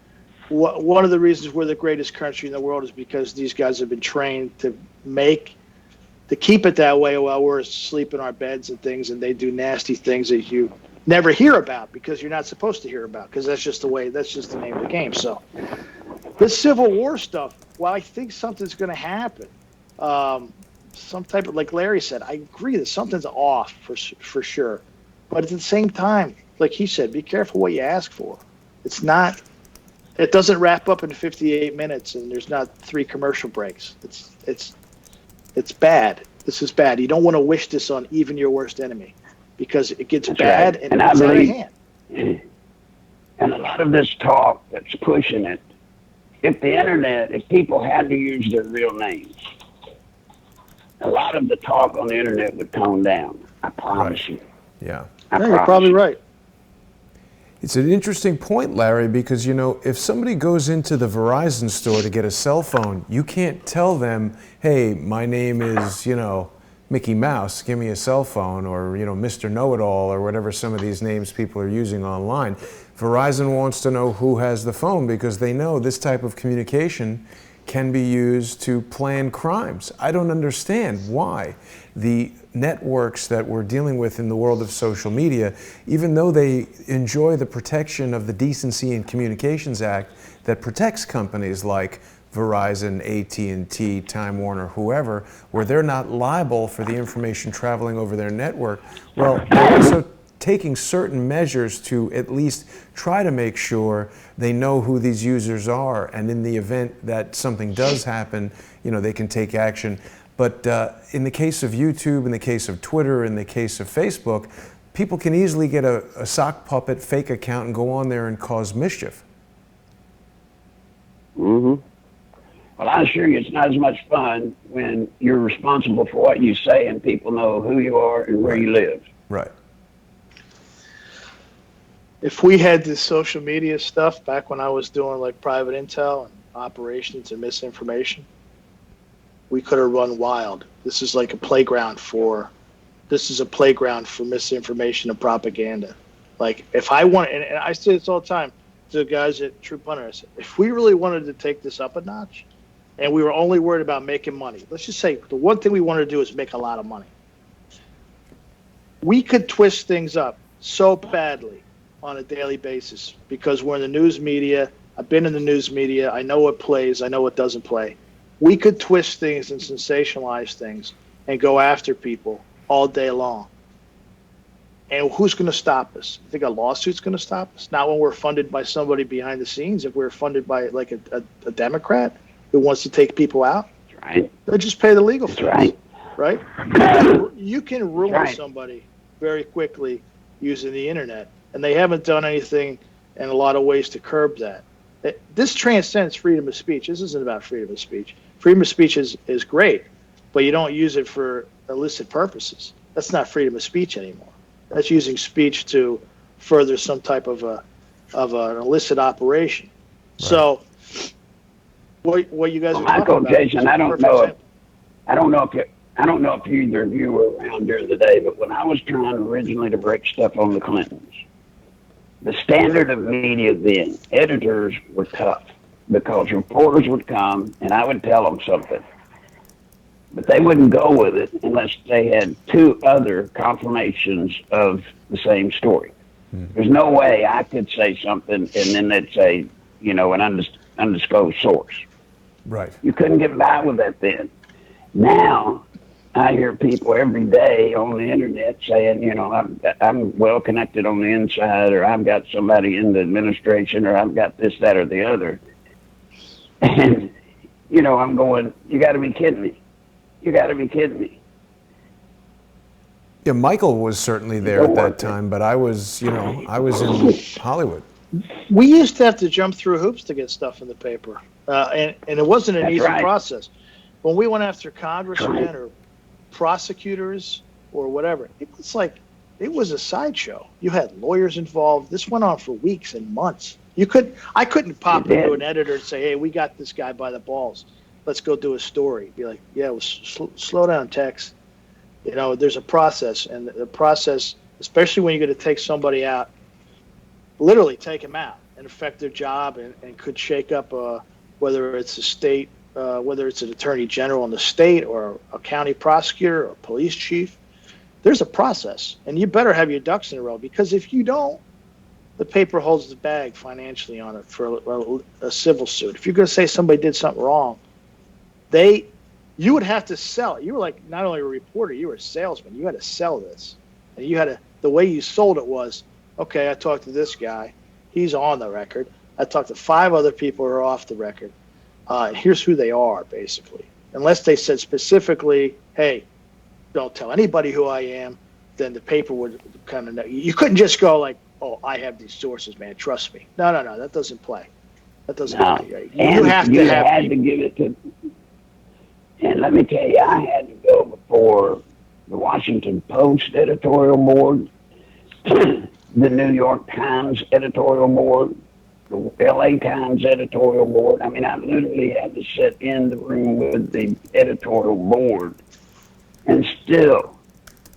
S2: one of the reasons we're the greatest country in the world is because these guys have been trained to keep it that way while we're asleep in our beds and things, and they do nasty things that you never hear about because you're not supposed to hear about, because that's just the name of the game. So this Civil War stuff, well, I think something's going to happen. Some type of, like Larry said, I agree that something's off for sure. But at the same time, like he said, be careful what you ask for. It doesn't wrap up in 58 minutes and there's not 3 commercial breaks. It's bad. This is bad. You don't want to wish this on even your worst enemy, because it gets bad and it gets out of hand.
S3: And a lot of this talk that's pushing it, if people had to use their real names, a lot of the talk on the internet would tone down. I promise you.
S1: Yeah.
S2: You're probably right.
S1: It's an interesting point, Larry, because, if somebody goes into the Verizon store to get a cell phone, you can't tell them, hey, my name is, Mickey Mouse, give me a cell phone, or, Mr. Know-It-All, or whatever some of these names people are using online. Verizon wants to know who has the phone because they know this type of communication can be used to plan crimes. I don't understand why the networks that we're dealing with in the world of social media, even though they enjoy the protection of the Decency and Communications Act that protects companies like Verizon, AT&T, Time Warner, whoever, where they're not liable for the information traveling over their network, well, they're also taking certain measures to at least try to make sure they know who these users are, and in the event that something does happen, they can take action. But in the case of YouTube, in the case of Twitter, in the case of Facebook, people can easily get a sock puppet fake account and go on there and cause mischief.
S3: Mm-hmm. Well, I assure you, it's not as much fun when you're responsible for what you say and people know who you are and where you live.
S1: Right.
S2: If we had this social media stuff back when I was doing like private intel and operations and misinformation, we could have run wild. This is like a playground for misinformation and propaganda. Like, if I want, and I say this all the time to the guys at True Pundit, I said, if we really wanted to take this up a notch and we were only worried about making money, let's just say the one thing we wanted to do is make a lot of money, we could twist things up so badly on a daily basis, because we're in the news media. I've been in the news media. I know what plays. I know what doesn't play. We could twist things and sensationalize things and go after people all day long. And who's going to stop us? You think a lawsuit's going to stop us? Not when we're funded by somebody behind the scenes. If we're funded by like a Democrat who wants to take people out,
S3: That's right.
S2: they'll just pay the legal fees.
S3: That's
S2: Right? You can ruin somebody very quickly using the internet. And they haven't done anything in a lot of ways to curb that. This transcends freedom of speech. This isn't about freedom of speech. Freedom of speech is great, but you don't use it for illicit purposes. That's not freedom of speech anymore. That's using speech to further some type of an illicit operation. Right. So, what you guys are talking about?
S3: Jason, I don't know if either of you were around during the day, but when I was trying originally to break stuff on the Clintons, the standard of media then, editors were tough because reporters would come and I would tell them something, but they wouldn't go with it unless they had 2 other confirmations of the same story. Mm-hmm. There's no way I could say something and then they'd say, an undisclosed source.
S1: Right.
S3: You couldn't get by with that then. Now, I hear people every day on the internet saying, I'm well connected on the inside, or I've got somebody in the administration, or I've got this, that, or the other. And, you know, I'm going, you got to be kidding me. You got to be kidding me.
S1: Yeah, Michael was certainly there at that time, but I was, I was in Hollywood.
S2: We used to have to jump through hoops to get stuff in the paper, and it wasn't an easy process. When we went after congressmen or prosecutors or whatever, it was a sideshow. You had lawyers involved. This went on for weeks and months. I couldn't pop into an editor and say, "Hey, we got this guy by the balls. Let's go do a story." Be like, "Yeah, well, slow down, Tex. You know, there's a process, and the process, especially when you're going to take somebody out, literally take them out and affect their job, and could shake up whether it's a state, whether it's an attorney general in the state or a county prosecutor or a police chief. There's a process, and you better have your ducks in a row, because if you don't, the paper holds the bag financially on it for a civil suit. If you're going to say somebody did something wrong, you would have to sell it. You were like not only a reporter, you were a salesman. You had to sell this, and the way you sold it was, okay, I talked to this guy, he's on the record. I talked to 5 other people who are off the record, and here's who they are, basically. Unless they said specifically, hey, don't tell anybody who I am, then the paper would kind of know. You couldn't just go like, oh, I have these sources, man, trust me. No, that doesn't play. That doesn't play. You have to
S3: give it to. And let me tell you, I had to go before the Washington Post editorial board, the New York Times editorial board, the LA Times editorial board. I mean, I literally had to sit in the room with the editorial board, and still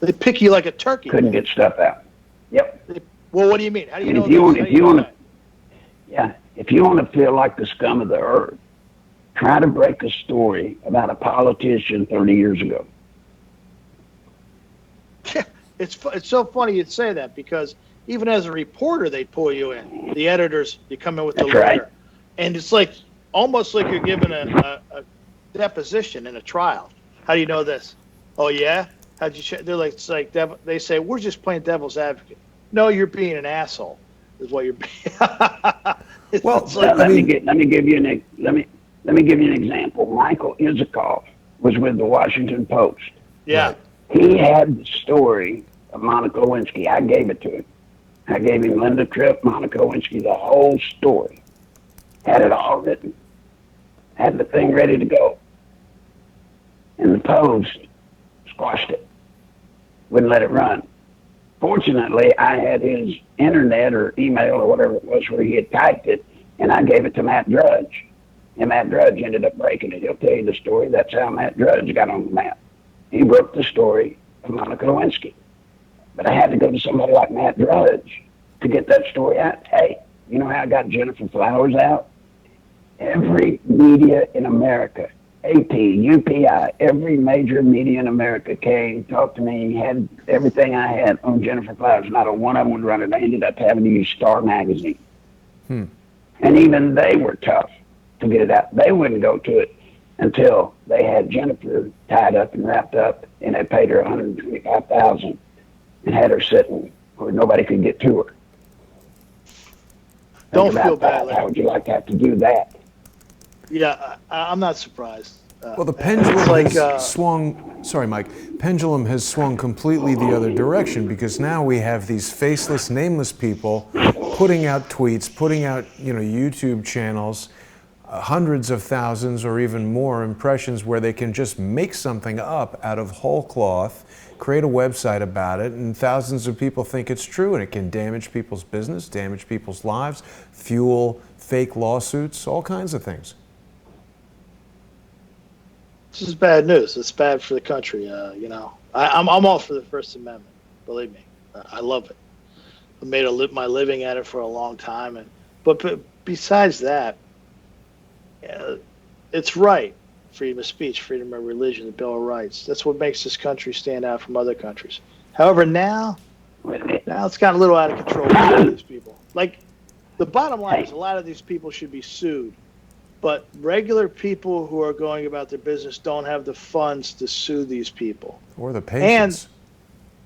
S2: they pick you like a turkey.
S3: Couldn't get stuff out. Yep.
S2: Well, what do you mean? How do you know?
S3: If you want to feel like the scum of the earth, try to break a story about a politician 30 years ago.
S2: It's so funny you'd say that, because even as a reporter, they pull you in. The editors, you come in with the lawyer. Right. And it's like almost like you're given a deposition in a trial. How do you know this? Oh, yeah? How'd you check? They're like, they say, we're just playing devil's advocate. No, you're being an asshole, is what you're being.
S3: Well, let me give you an example. Michael Isikoff was with the Washington Post.
S2: Yeah.
S3: Right. He had the story of Monica Lewinsky. I gave it to him. I gave him Linda Tripp, Monica Lewinsky, the whole story. Had it all written. Had the thing ready to go. And the Post squashed it. Wouldn't let it run. Fortunately, I had his internet or email or whatever it was where he had typed it, and I gave it to Matt Drudge. And Matt Drudge ended up breaking it. He'll tell you the story. That's how Matt Drudge got on the map. He broke the story of Monica Lewinsky. But I had to go to somebody like Matt Drudge to get that story out. Hey, you know how I got Jennifer Flowers out? Every media in America, AP, UPI, every major media in America came, talked to me, had everything I had on Jennifer Flowers. Not a one of them would run it. I ended up having to use Star Magazine. And even they were tough to get it out. They wouldn't go to it until they had Jennifer tied up and wrapped up, and they paid her $125,000 and had her sitting where nobody could get to her.
S2: Don't feel bad.
S3: How would you like to have to do that?
S2: Yeah, I'm not surprised.
S1: Well, the pendulum has swung. Sorry, Mike. Pendulum has swung completely the other direction, because now we have these faceless, nameless people putting out tweets, putting out YouTube channels, hundreds of thousands or even more impressions, where they can just make something up out of whole cloth, create a website about it, and thousands of people think it's true, and it can damage people's business, damage people's lives, fuel fake lawsuits, all kinds of things.
S2: This is bad news. It's bad for the country. I'm all for the First Amendment. Believe me, I love it. I made my living at it for a long time, but besides that, it's right. Freedom of speech, freedom of religion, the Bill of Rights. That's what makes this country stand out from other countries. However, now it's gotten a little out of control for these people. Like, the bottom line is a lot of these people should be sued, but regular people who are going about their business don't have the funds to sue these people.
S1: Or the patience.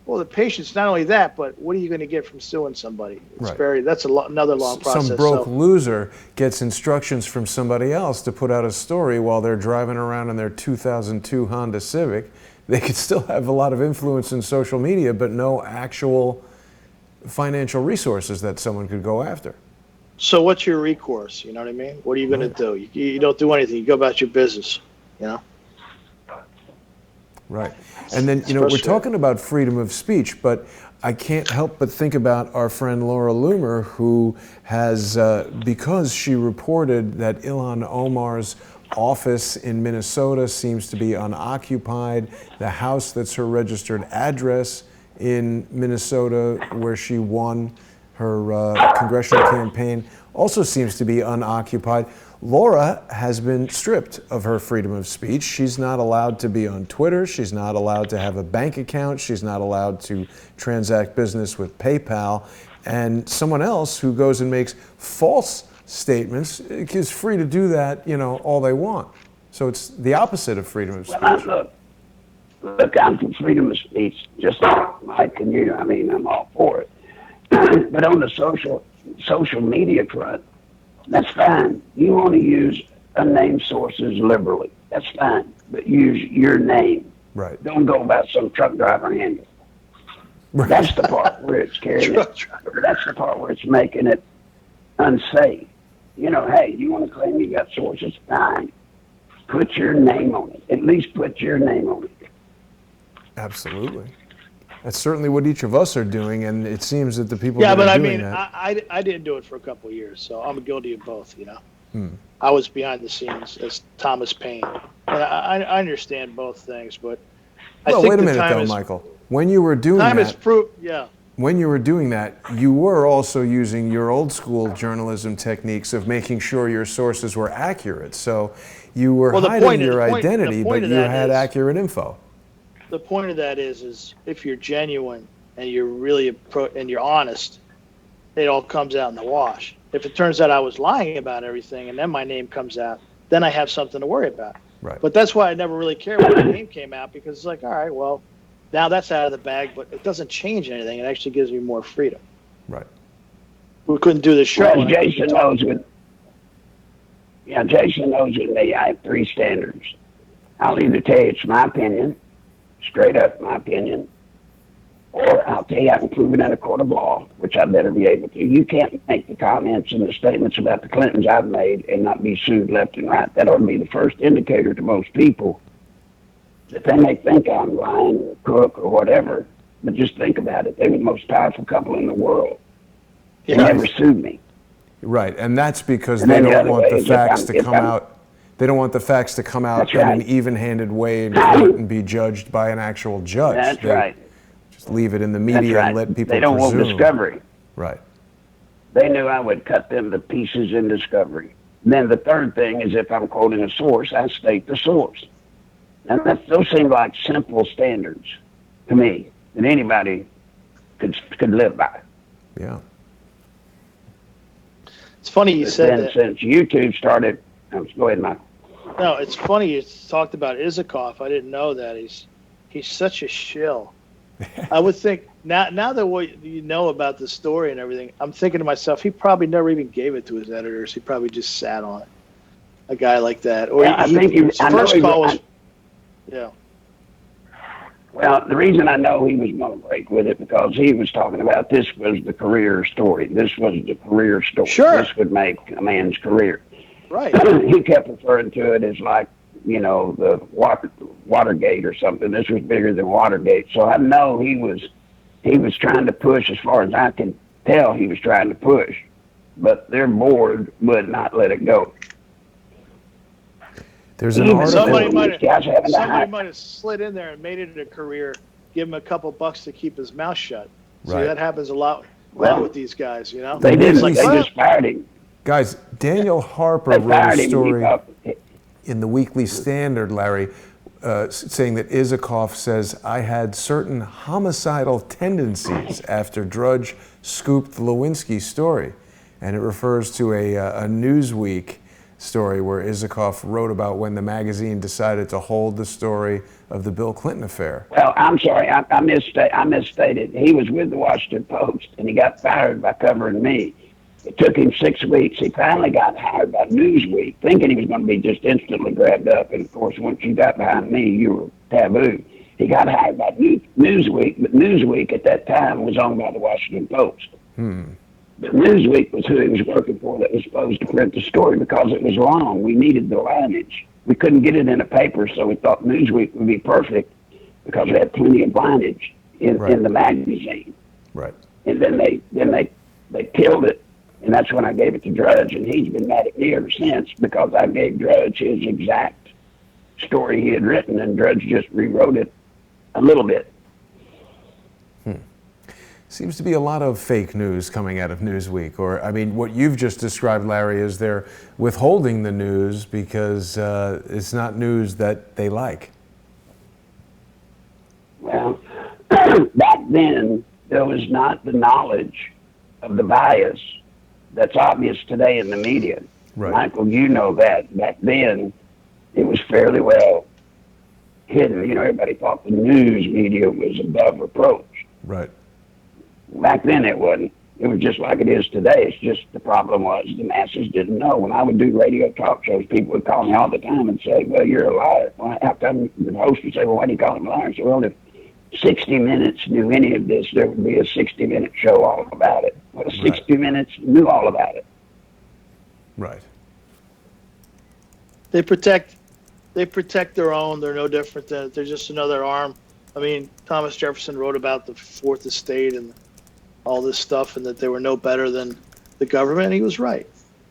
S2: Well, the patience, not only that, but what are you going to get from suing somebody? It's
S1: Right.
S2: that's another long process.
S1: Some broke loser gets instructions from somebody else to put out a story while they're driving around in their 2002 Honda Civic. They could still have a lot of influence in social media, but no actual financial resources that someone could go after.
S2: So what's your recourse? You know what I mean? What are you going to do? You don't do anything. You go about your business, you know?
S1: Right. And then, we're talking about freedom of speech, but I can't help but think about our friend Laura Loomer, who has, because she reported that Ilhan Omar's office in Minnesota seems to be unoccupied, the house that's her registered address in Minnesota, where she won her congressional campaign, also seems to be unoccupied. Laura has been stripped of her freedom of speech. She's not allowed to be on Twitter. She's not allowed to have a bank account. She's not allowed to transact business with PayPal. And someone else who goes and makes false statements is free to do that, all they want. So it's the opposite of freedom of speech.
S3: Well, look, I'm for freedom of speech, just like you. I mean, I'm all for it. But on the social media front, that's fine. You want to use unnamed sources liberally. That's fine. But use your name.
S1: Right.
S3: Don't go about some truck driver handle. Right. That's the part where it's carrying it. That's the part where it's making it unsafe. Hey, you want to claim you got sources? Fine. Put your name on it. At least put your name on it.
S1: Absolutely. That's certainly what each of us are doing, and it seems that the people that are doing that...
S2: I didn't do it for a couple of years, so I'm guilty of both, I was behind the sines as Thomas Paine. And I understand both things, but I think
S1: wait a minute, though, Michael. When you were doing that... When you were doing that, you were also using your old school journalism techniques of making sure your sources were accurate. So you were hiding your identity, but you had accurate info.
S2: The point of that is if you're genuine and you're really and you're honest, it all comes out in the wash. If it turns out I was lying about everything and then my name comes out, then I have something to worry about.
S1: Right.
S2: But that's why I never really cared when my name came out, because it's like, all right, well, now that's out of the bag, but it doesn't change anything. It actually gives me more freedom.
S1: Right.
S2: We couldn't do the show.
S3: Well, Jason knows with me, I have three standards. I'll either tell you it's my opinion, straight up my opinion, or I'll tell you I can prove it in a court of law, which I better be able to. You can't make the comments and the statements about the Clintons I've made and not be sued left and right. That ought to be the first indicator to most people that they may think I'm lying or crook or whatever. But just think about it. They were the most powerful couple in the world. They never sued me.
S1: Right, and that's because they don't want the facts to come out. They don't want the facts to come out in an even-handed way and be judged by an actual judge.
S3: That's right.
S1: Just leave it in the media and let people
S3: They don't want discovery.
S1: Right.
S3: They knew I would cut them to pieces in discovery. And then the third thing is if I'm quoting a source, I state the source. And those seem like simple standards to me that anybody could live by.
S1: Yeah.
S2: It's funny you said that.
S3: Since YouTube started, go ahead, Michael.
S2: No, it's funny you talked about Isikoff. I didn't know that. He's such a shill. I would think now that what you know about the story and everything, I'm thinking to myself, he probably never even gave it to his editors. He probably just sat on it. A guy like that. Or
S3: yeah, his
S2: first call was. Yeah.
S3: Well, the reason I know he was going to break with it because he was talking about this was the career story. This was the career story.
S2: Sure.
S3: This would make a man's career.
S2: Right.
S3: He kept referring to it as like, the Watergate or something. This was bigger than Watergate. So I know he was trying to push, as far as I can tell, he was trying to push. But their board would not let it go.
S1: There's an article.
S2: Somebody might have slid in there and made it a career, give him a couple bucks to keep his mouth shut. See, that happens a lot with these guys,
S3: They didn't. They just fired him.
S1: Guys, Daniel Harper wrote a story in the Weekly Standard, Larry, saying that Isikoff says, I had certain homicidal tendencies after Drudge scooped the Lewinsky story. And it refers to a Newsweek story where Isikoff wrote about when the magazine decided to hold the story of the Bill Clinton affair.
S3: Well, I'm sorry, I misstated. He was with the Washington Post, and he got fired by covering me. It took him 6 weeks. He finally got hired by Newsweek, thinking he was going to be just instantly grabbed up. And, of course, once you got behind me, you were taboo. He got hired by Newsweek, but Newsweek at that time was owned by the Washington Post. But Newsweek was who he was working for that was supposed to print the story because it was long. We needed the lineage. We couldn't get it in a paper, so we thought Newsweek would be perfect because we had plenty of lineage in the magazine.
S1: Right.
S3: And then they killed it, and that's when I gave it to Drudge, and he's been mad at me ever since because I gave Drudge his exact story he had written, and Drudge just rewrote it a little bit.
S1: Seems to be a lot of fake news coming out of Newsweek. Or, I mean, what you've just described, Larry, is they're withholding the news because it's not news that they like.
S3: Well, back then, there was not the knowledge of the bias that's obvious today in the media.
S1: Right.
S3: Michael, you know that. Back then, it was fairly well hidden. You know, everybody thought the news media was above reproach.
S1: Right.
S3: Back then it wasn't. It was just like it is today. It's just the problem was the masses didn't know. When I would do radio talk shows, people would call me all the time and say, well, you're a liar. Well, how come the host would say, well, why do you call him a liar? I said, well, if 60 Minutes knew any of this, there would be a 60-minute show all about it. Well, 60 Minutes knew all about it.
S1: Right.
S2: They protect their own. They're no different than, they're just another arm. I mean, Thomas Jefferson wrote about the Fourth Estate and all this stuff, and that they were no better than the government. And he was right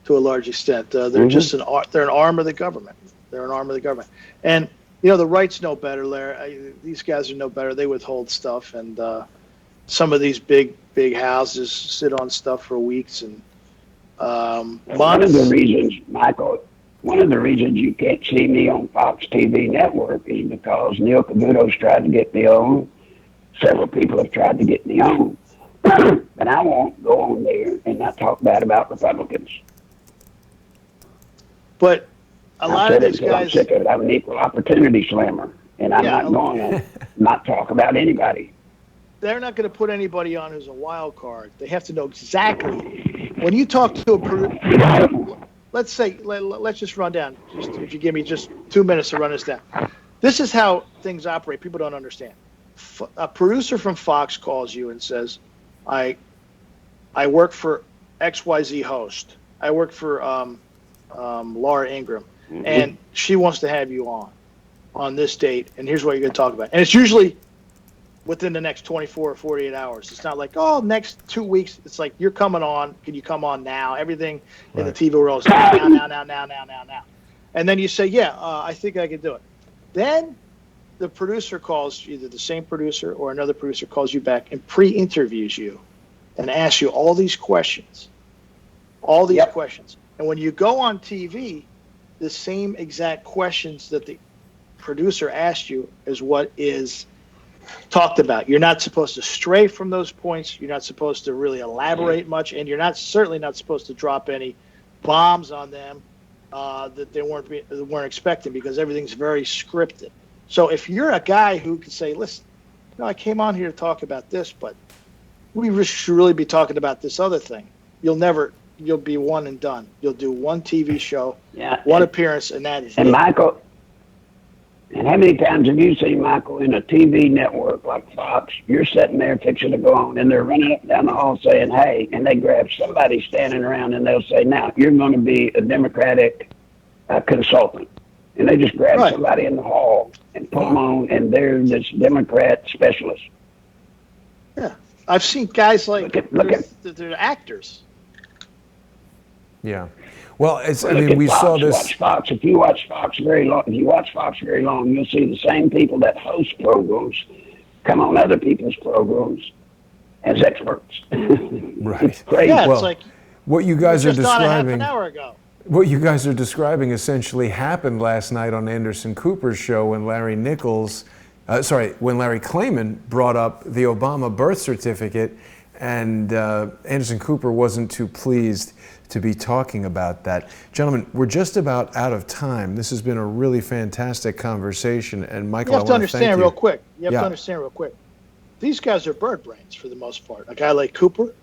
S2: to a large extent. They're just they're an arm of the government. They're an arm of the government. And you know, the right's no better, Larry. These guys are no better. They withhold stuff, and some of these big houses sit on stuff for weeks and months.
S3: One of the reasons, Michael, one of the reasons you can't see me on Fox TV network is because Neil Cavuto's tried to get me on. Several people have tried to get me on. But I won't go on there and not talk bad about Republicans.
S2: But a lot of these guys...
S3: I'm sick of it. I'm an equal opportunity slammer, and I'm not going to not talk about anybody.
S2: They're not going to put anybody on who's a wild card. They have to know exactly. When you talk to a... Let's say, let's just run down. Just, if you give me just 2 minutes to run this down. This is how things operate. People don't understand. A producer from Fox calls you and says, I work for XYZ host. I work for Laura Ingraham, and she wants to have you on this date, and here's what you're going to talk about. And it's usually within the next 24 or 48 hours. It's not like, oh, next 2 weeks. It's like, you're coming on. Can you come on now? Everything in the TV world is now. And then you say, yeah, I think I can do it. Then the producer calls, either the same producer or another producer calls you back and pre-interviews you and asks you all these questions. Questions. And when you go on TV, the same exact questions that the producer asked you is what is talked about. You're not supposed to stray from those points. You're not supposed to really elaborate much, and you're certainly not supposed to drop any bombs on them that they weren't expecting, because everything's very scripted. So if you're a guy who can say, listen, I came on here to talk about this, but we should really be talking about this other thing, you'll be one and done. You'll do one TV show, one appearance, and that is it.
S3: And Michael, and how many times have you seen Michael in a TV network like Fox? You're sitting there fixing to go on, and they're running up and down the hall saying, hey, and they grab somebody standing around, and they'll say, now, you're going to be a Democratic consultant. And they just grab somebody in the hall and put them on, and they're this Democrat specialist.
S2: Yeah. I've seen guys like, they're actors.
S1: Yeah. Well, we saw this.
S3: Watch Fox. If you watch Fox very long, you'll see the same people that host programs come on other people's programs as experts.
S1: Right.
S3: It's crazy.
S2: Yeah,
S1: well,
S2: it's like
S1: what you guys are describing.
S2: Just half an hour ago.
S1: What you guys are describing essentially happened last night on Anderson Cooper's show when Larry Klayman brought up the Obama birth certificate, and Anderson Cooper wasn't too pleased to be talking about that. Gentlemen, we're just about out of time. This has been a really fantastic conversation. And Michael,
S2: You have to understand real quick.
S1: Yeah.
S2: To understand real quick. These guys are bird brains for the most part. A guy like Cooper,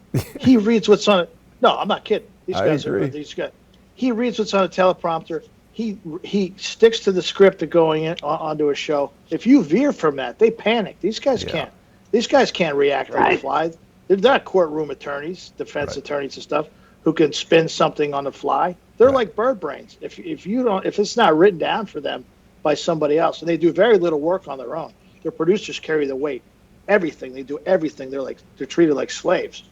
S2: he reads what's on it. No, I'm not kidding. These guys
S1: agree.
S2: are these guys. He reads what's on a teleprompter. He sticks to the script of going onto a show. If you veer from that, they panic. These guys can't. These guys can't react on the fly. They're not courtroom attorneys, defense attorneys and stuff who can spin something on the fly. They're like bird brains. If it's not written down for them by somebody else, and they do very little work on their own. Their producers carry the weight. Everything they do, everything they're treated like slaves.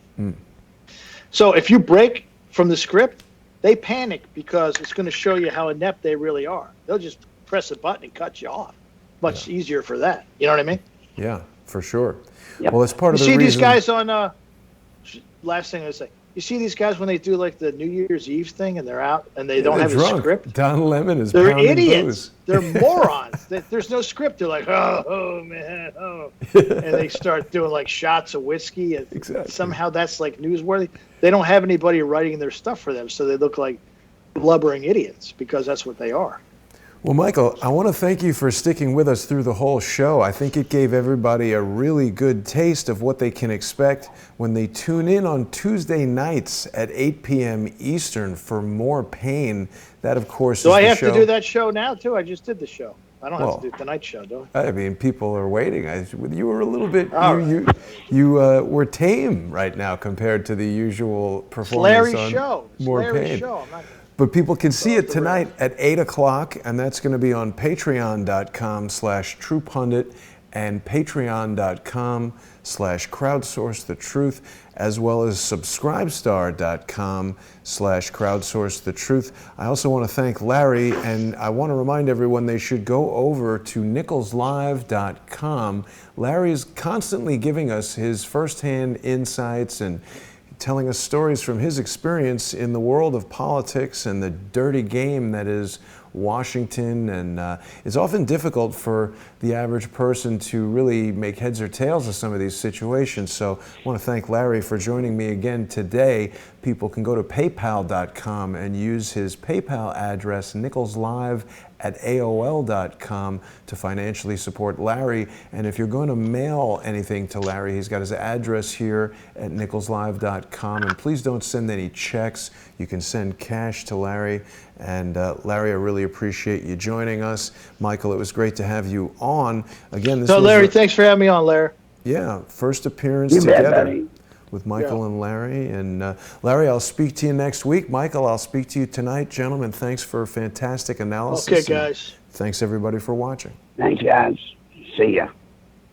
S2: So if you break from the script, they panic because it's going to show you how inept they really are. They'll just press a button and cut you off. Much easier for that. You know what I mean?
S1: Yeah, for sure.
S3: Yep.
S1: Well, it's part of the
S2: reason.
S1: reason.
S2: You see these guys on. Last thing I say. You see these guys when they do like the New Year's Eve thing and they're out and they don't have a script.
S1: Don Lemon is
S2: They're
S1: pounding
S2: idiots.
S1: booze.
S2: They're morons. There's no script. They're like, oh man, oh, and they start doing like shots of whiskey and somehow that's like newsworthy. They don't have anybody writing their stuff for them, so they look like blubbering idiots because that's what they are.
S1: Well, Michael, I want to thank you for sticking with us through the whole show. I think it gave everybody a really good taste of what they can expect when they tune in on Tuesday nights at 8 p.m. Eastern for More Pain. That, of course, is the show.
S2: Do I have to do that show now, too? I just did the show. I don't have to do tonight's show, do I?
S1: I mean, people are waiting. You were a little bit, you were tame right now compared to the usual performance on More Pain.
S2: Show. I'm not...
S1: But people can see it tonight at 8 o'clock, and that's going to be on patreon.com/truepundit and patreon.com/crowdsourcethetruth, as well as subscribestar.com/crowdsourcethetruth. I also want to thank Larry, and I want to remind everyone they should go over to nicholslive.com. Larry is constantly giving us his firsthand insights and telling us stories from his experience in the world of politics and the dirty game that is Washington. And it's often difficult for the average person to really make heads or tails of some of these situations. So I want to thank Larry for joining me again today. People can go to paypal.com and use his PayPal address, nicholslive@aol.com, to financially support Larry. And if you're going to mail anything to Larry, he's got his address here at nicholslive.com. And please don't send any checks. You can send cash to Larry. And Larry, I really appreciate you joining us. Michael, it was great to have you on. Again, this was
S2: Larry, thanks for having me on, Larry.
S1: Yeah, first appearance together with Michael and Larry. And Larry, I'll speak to you next week. Michael, I'll speak to you tonight. Gentlemen, thanks for a fantastic analysis.
S2: Okay, guys.
S1: Thanks, everybody, for watching.
S3: Thanks, guys. See ya.